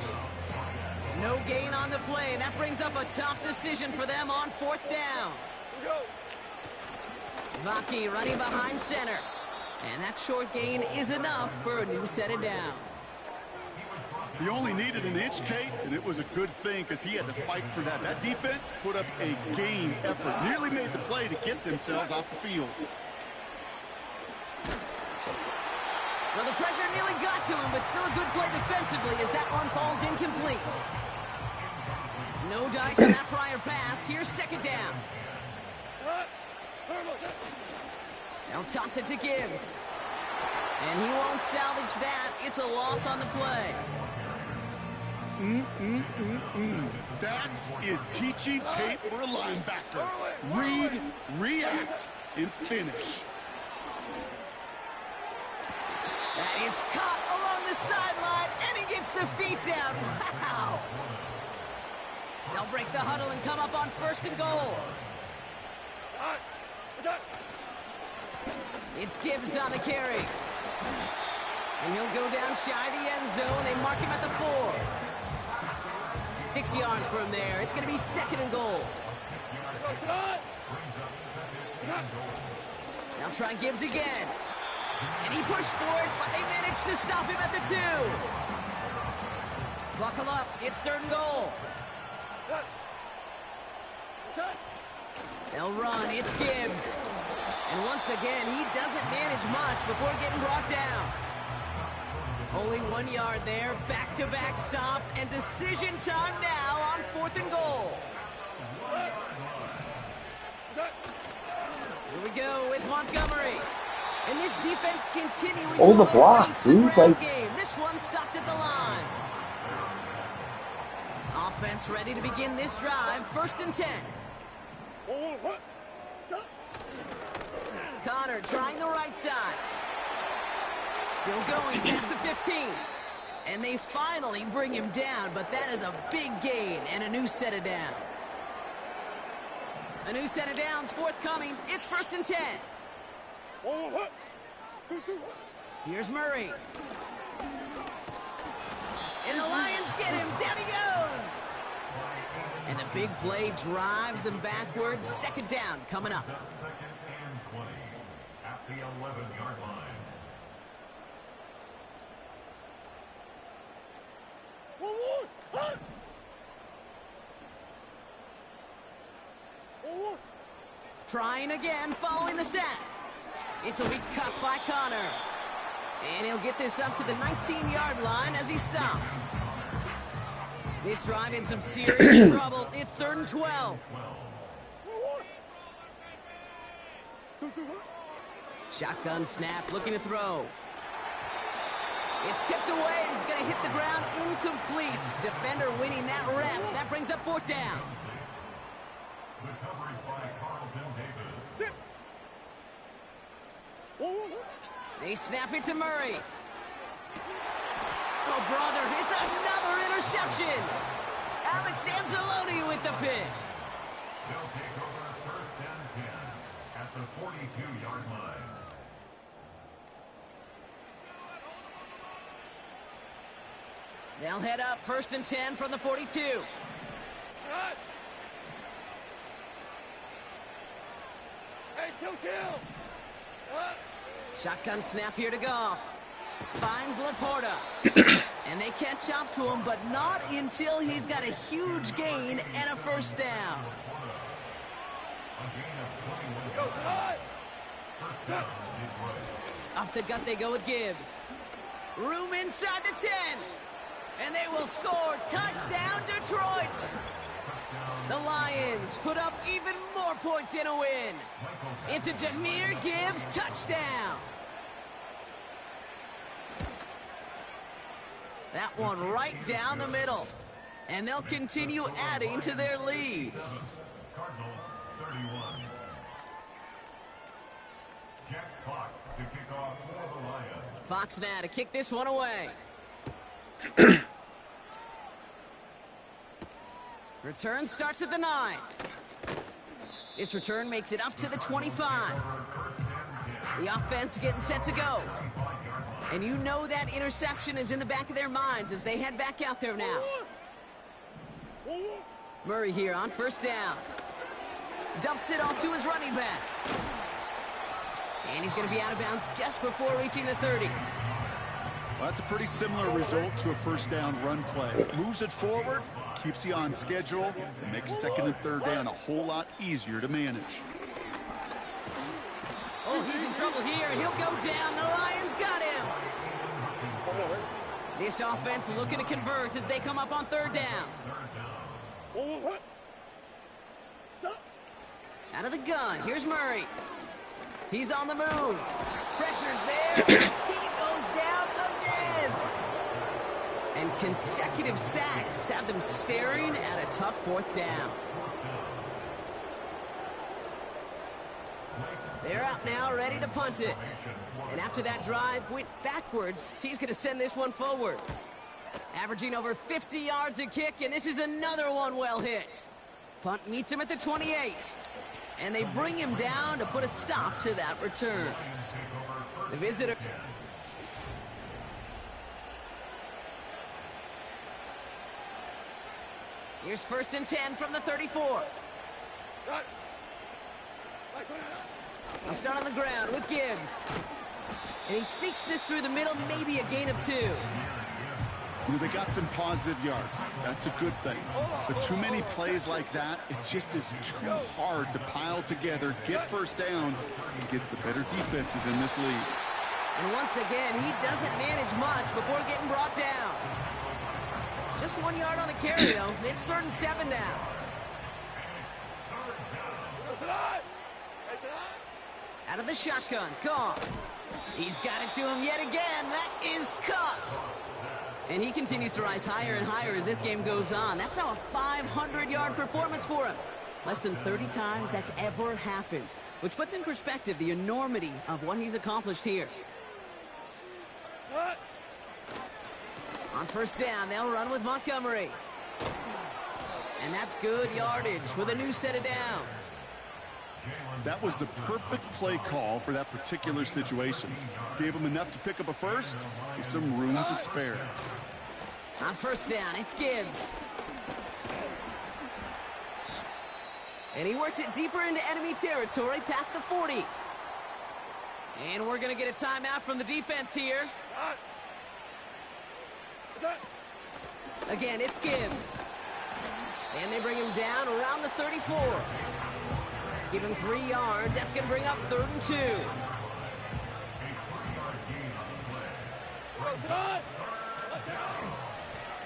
No gain on the play, and that brings up a tough decision for them on 4th down. Vaki running behind center. And that short gain is enough for a new set of downs. He only needed an inch, Kate, and it was a good thing because he had to fight for that. That defense put up a game effort, nearly made the play to get themselves off the field. Well, the pressure nearly got to him, but still a good play defensively as that one falls incomplete. No dice on that prior pass. Here's 2nd down. They'll toss it to Gibbs. And he won't salvage that. It's a loss on the play. That is teaching tape for a linebacker. Read, react, and finish. That is caught along the sideline, and he gets the feet down. Wow! They'll break the huddle and come up on 1st and goal. It's Gibbs on the carry. And he'll go down shy of the end zone. They mark him at the 4. 6 yards from there. It's going to be 2nd and goal. Now try Gibbs again. And he pushed for it, but they managed to stop him at the 2. Buckle up. It's 3rd and goal. They'll run. It's Gibbs. And once again, he doesn't manage much before getting brought down. Only 1 yard there. Back-to-back stops, and decision time now on 4th and goal. Here we go with Montgomery. And this defense continuing All to the blocks, dude. Like, game. This one stopped at the line. Offense ready to begin this drive. 1st and 10. Connor trying the right side. Still going past the 15. And they finally bring him down, but that is a big gain and a new set of downs. A new set of downs forthcoming. It's 1st and 10. Here's Murray. And the Lions get him. Down he goes. And the big play drives them backwards. 2nd down coming up. At the 11-yard line. Trying again, following the sack. This will be cut by Connor. And he'll get this up to the 19-yard line as he stopped. This drive in some serious trouble. It's 3rd and 12. Shotgun snap, looking to throw. It's tipped away, and it's going to hit the ground incomplete. Defender winning that rep. That brings up 4th down. They snap it to Murray. Oh, brother, it's another interception. Alex Anzalone with the pick. They'll take over 1st and 10 at the 42-yard line. They'll head up 1st and 10 from the 42. Hey, kill. Shotgun snap here to Goff. Finds Laporta. And they catch up to him, but not until he's got a huge gain and a 1st down. Off the gut they go with Gibbs. Room inside the 10. And they will score. Touchdown, Detroit. The Lions put up even more points in a win. It's a Jahmyr Gibbs touchdown. That one right down the middle. And they'll continue adding to their lead. Cardinals 31. Jack Fox to kick off for the Lions. Fox now to kick this one away. Return starts at the 9. This return makes it up to the 25. The offense getting set to go. And you know that interception is in the back of their minds as they head back out there now. Murray here on 1st down. Dumps it off to his running back. And he's going to be out of bounds just before reaching the 30. Well, that's a pretty similar result to a 1st down run play. Moves it forward, keeps you on schedule, and makes 2nd and 3rd down a whole lot easier to manage. Oh, he's in trouble here. He'll go down. The Lions got him. This offense looking to convert as they come up on 3rd down. Out of the gun. Here's Murray. He's on the move. Pressure's there. He goes down again. And consecutive sacks have them staring at a tough 4th down. They're out now, ready to punt it. And after that drive went backwards, he's going to send this one forward. Averaging over 50 yards a kick, and this is another one well hit. Punt meets him at the 28. And they bring him down to put a stop to that return. The visitor. Here's 1st and 10 from the 34. I'll start on the ground with Gibbs. And he sneaks this through the middle, maybe a gain of 2. You know, they got some positive yards. That's a good thing. But too many plays like that, it just is too hard to pile together, get 1st downs, and gets the better defenses in this league. And once again, he doesn't manage much before getting brought down. Just 1 yard on the carry, though. It's 3rd and 7 now. Out of the shotgun, Goff. He's got it to him yet again. That is cut. And he continues to rise higher and higher as this game goes on. That's now a 500-yard performance for him. Less than 30 times that's ever happened, which puts in perspective the enormity of what he's accomplished here. On 1st down, they'll run with Montgomery. And that's good yardage with a new set of downs. That was the perfect play call for that particular situation. Gave him enough to pick up a 1st with some room to spare. On 1st down, it's Gibbs. And he works it deeper into enemy territory past the 40. And we're going to get a timeout from the defense here. Again, it's Gibbs. And they bring him down around the 34. Give him 3 yards. That's going to bring up 3rd and 2.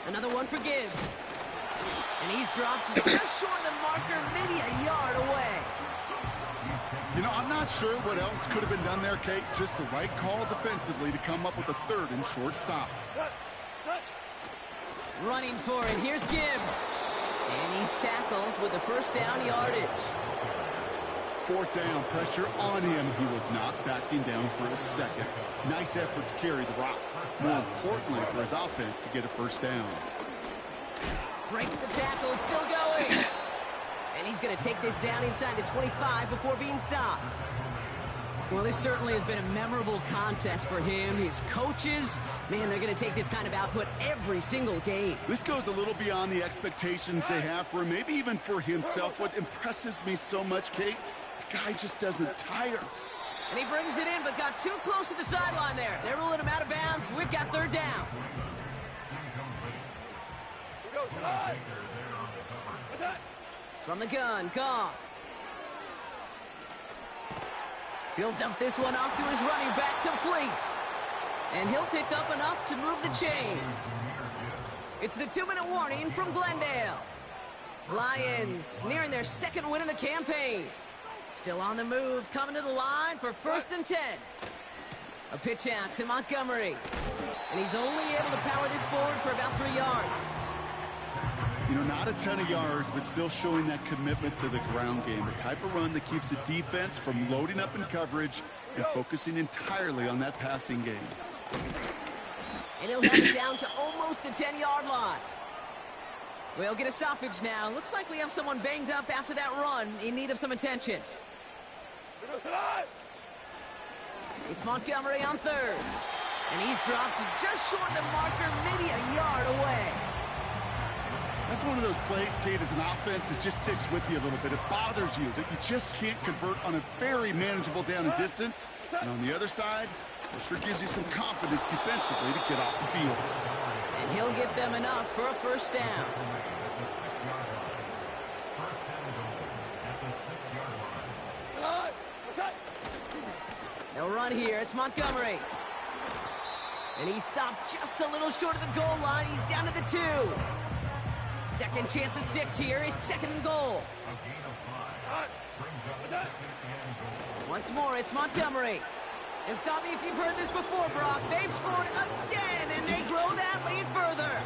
Another one for Gibbs. And he's dropped just short of the marker, maybe a yard away. You know, I'm not sure what else could have been done there, Kate. Just the right call defensively to come up with a 3rd and short stop. Running for it. Here's Gibbs. And he's tackled with the first down yardage. 4th down, pressure on him. He was not backing down for a second. Nice effort to carry the rock. More importantly for his offense to get a 1st down. Breaks the tackle, still going. And he's going to take this down inside the 25 before being stopped. Well, this certainly has been a memorable contest for him. His coaches, man, they're going to take this kind of output every single game. This goes a little beyond the expectations they have for him, maybe even for himself. What impresses me so much, Kate, the guy just doesn't tire. And he brings it in, but got too close to the sideline there. They're ruling him out of bounds. We've got 3rd down. From the gun, Goff. He'll dump this one off to his running back, complete. And he'll pick up enough to move the chains. It's the 2-minute warning from Glendale. Lions nearing their 2nd win of the campaign. Still on the move, coming to the line for 1st and 10. A pitch out to Montgomery. And he's only able to power this forward for about 3 yards. You know, not a ton of yards, but still showing that commitment to the ground game. The type of run that keeps the defense from loading up in coverage and focusing entirely on that passing game. And he'll have it down to almost the 10-yard line. We'll get a stoppage now. Looks like we have someone banged up after that run in need of some attention. It's Montgomery on 3rd. And he's dropped just short of the marker, maybe a yard away. That's one of those plays, Kate, as an offense that just sticks with you a little bit. It bothers you that you just can't convert on a very manageable down and distance. And on the other side, it sure gives you some confidence defensively to get off the field. And he'll get them enough for a 1st down. They'll run here. It's Montgomery. And he stopped just a little short of the goal line. He's down to the 2. 2nd chance at 6 here. It's 2nd and goal. Once more, it's Montgomery. And stop me if you've heard this before, Brock. They've scored again, and they grow that lead further.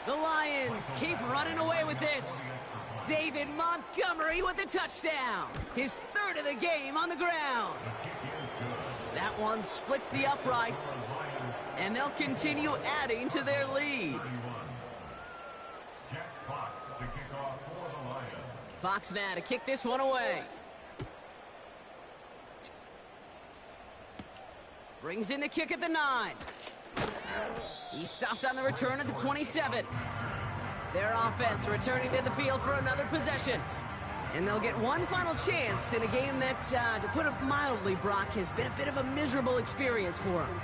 The Lions keep running away with this. David Montgomery with the touchdown. His 3rd of the game on the ground. That one splits the uprights, and they'll continue adding to their lead. Fox now to kick this one away. Brings in the kick at the 9. He's stopped on the return at the 27. Their offense returning to the field for another possession. And they'll get one final chance in a game that, to put it mildly, Brock, has been a bit of a miserable experience for them.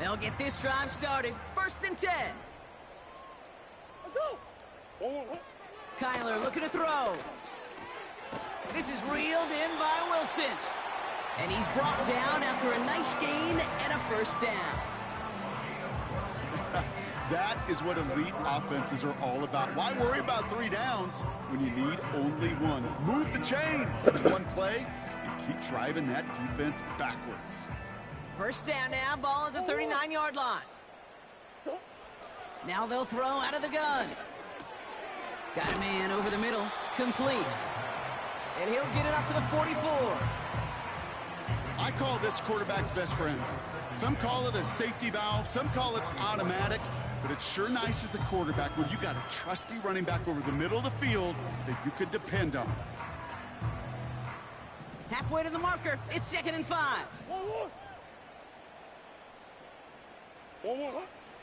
They'll get this drive started. 1st and 10. Let's go. Kyler looking to throw. This is reeled in by Wilson. And he's brought down after a nice gain and a 1st down. That is what elite offenses are all about. Why worry about 3 downs when you need only 1? Move the chains in one play and keep driving that defense backwards. 1st down now, ball at the 39-yard line. Now they'll throw out of the gun. Got a man over the middle, complete. And he'll get it up to the 44. I call this quarterback's best friend. Some call it a safety valve, some call it automatic, but it's sure nice as a quarterback when you got a trusty running back over the middle of the field that you can depend on. Halfway to the marker, it's 2nd and 5.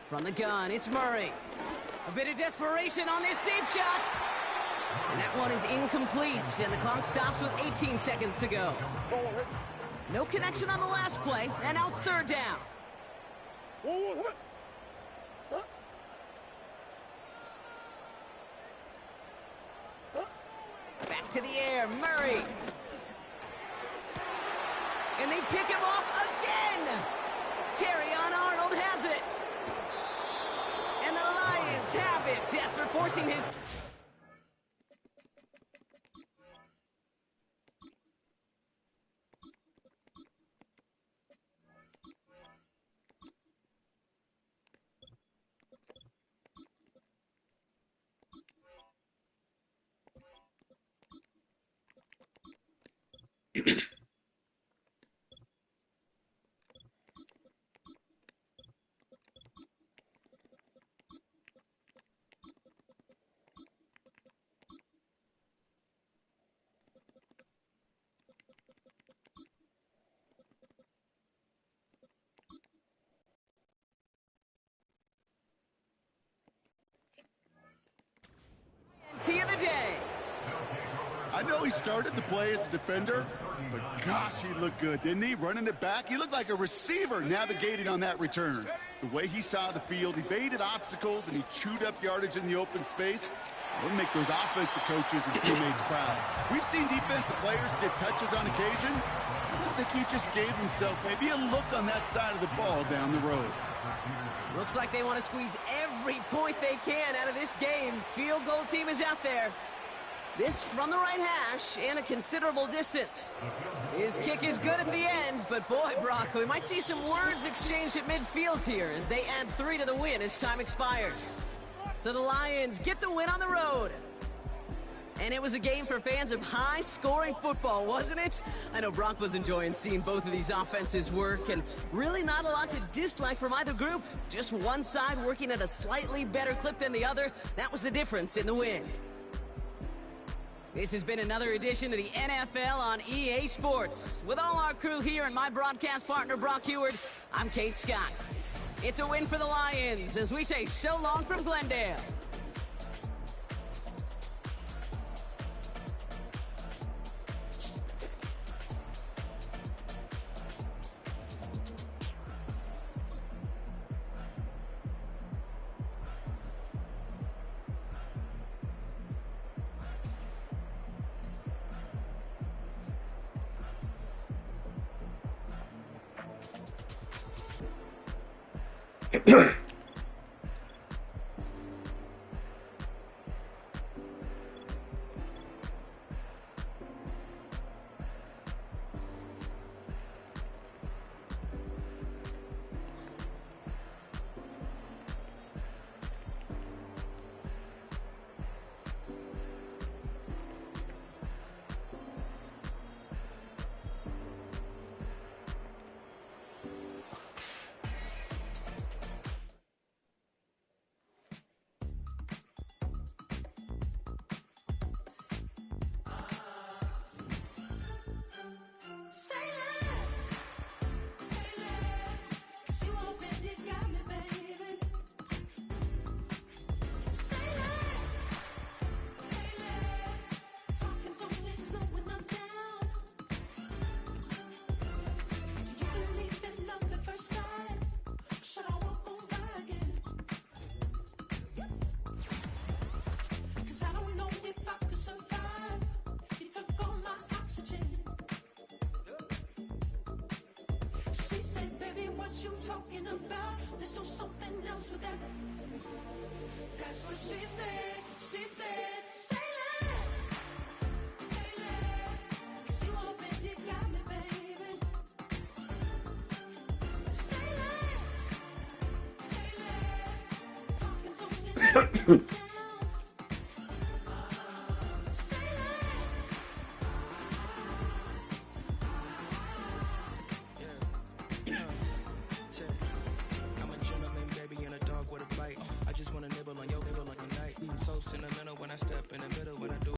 From the gun, it's Murray. A bit of desperation on this deep shot. And that one is incomplete, and the clock stops with 18 seconds to go. No connection on the last play, and now it's 3rd down. Back to the air, Murray. And they pick him off again. Terrion Arnold has it. And the Lions have it after forcing his... Tea of the day. I know he started the play as a defender, but gosh, he looked good, didn't he? Running it back, he looked like a receiver navigating on that return. The way he saw the field, he evaded obstacles, and he chewed up yardage in the open space. It'll make those offensive coaches and teammates proud. We've seen defensive players get touches on occasion. I think he just gave himself maybe a look on that side of the ball down the road. Looks like they want to squeeze every point they can out of this game. Field goal team is out there. This from the right hash and a considerable distance. His kick is good at the end, but boy, Brock, we might see some words exchanged at midfield here as they add 3 to the win as time expires. So the Lions get the win on the road. And it was a game for fans of high-scoring football, wasn't it? I know Brock was enjoying seeing both of these offenses work, and really not a lot to dislike from either group. Just one side working at a slightly better clip than the other. That was the difference in the win. This has been another edition of the NFL on EA Sports. With all our crew here and my broadcast partner, Brock Heward, I'm Kate Scott. It's a win for the Lions as we say so long from Glendale. Talking about, let's do something else with that. That's what she said. She said, say less, 'cause you already got me, baby. Say less, talking's only down. Sentimental when I step in the middle when I do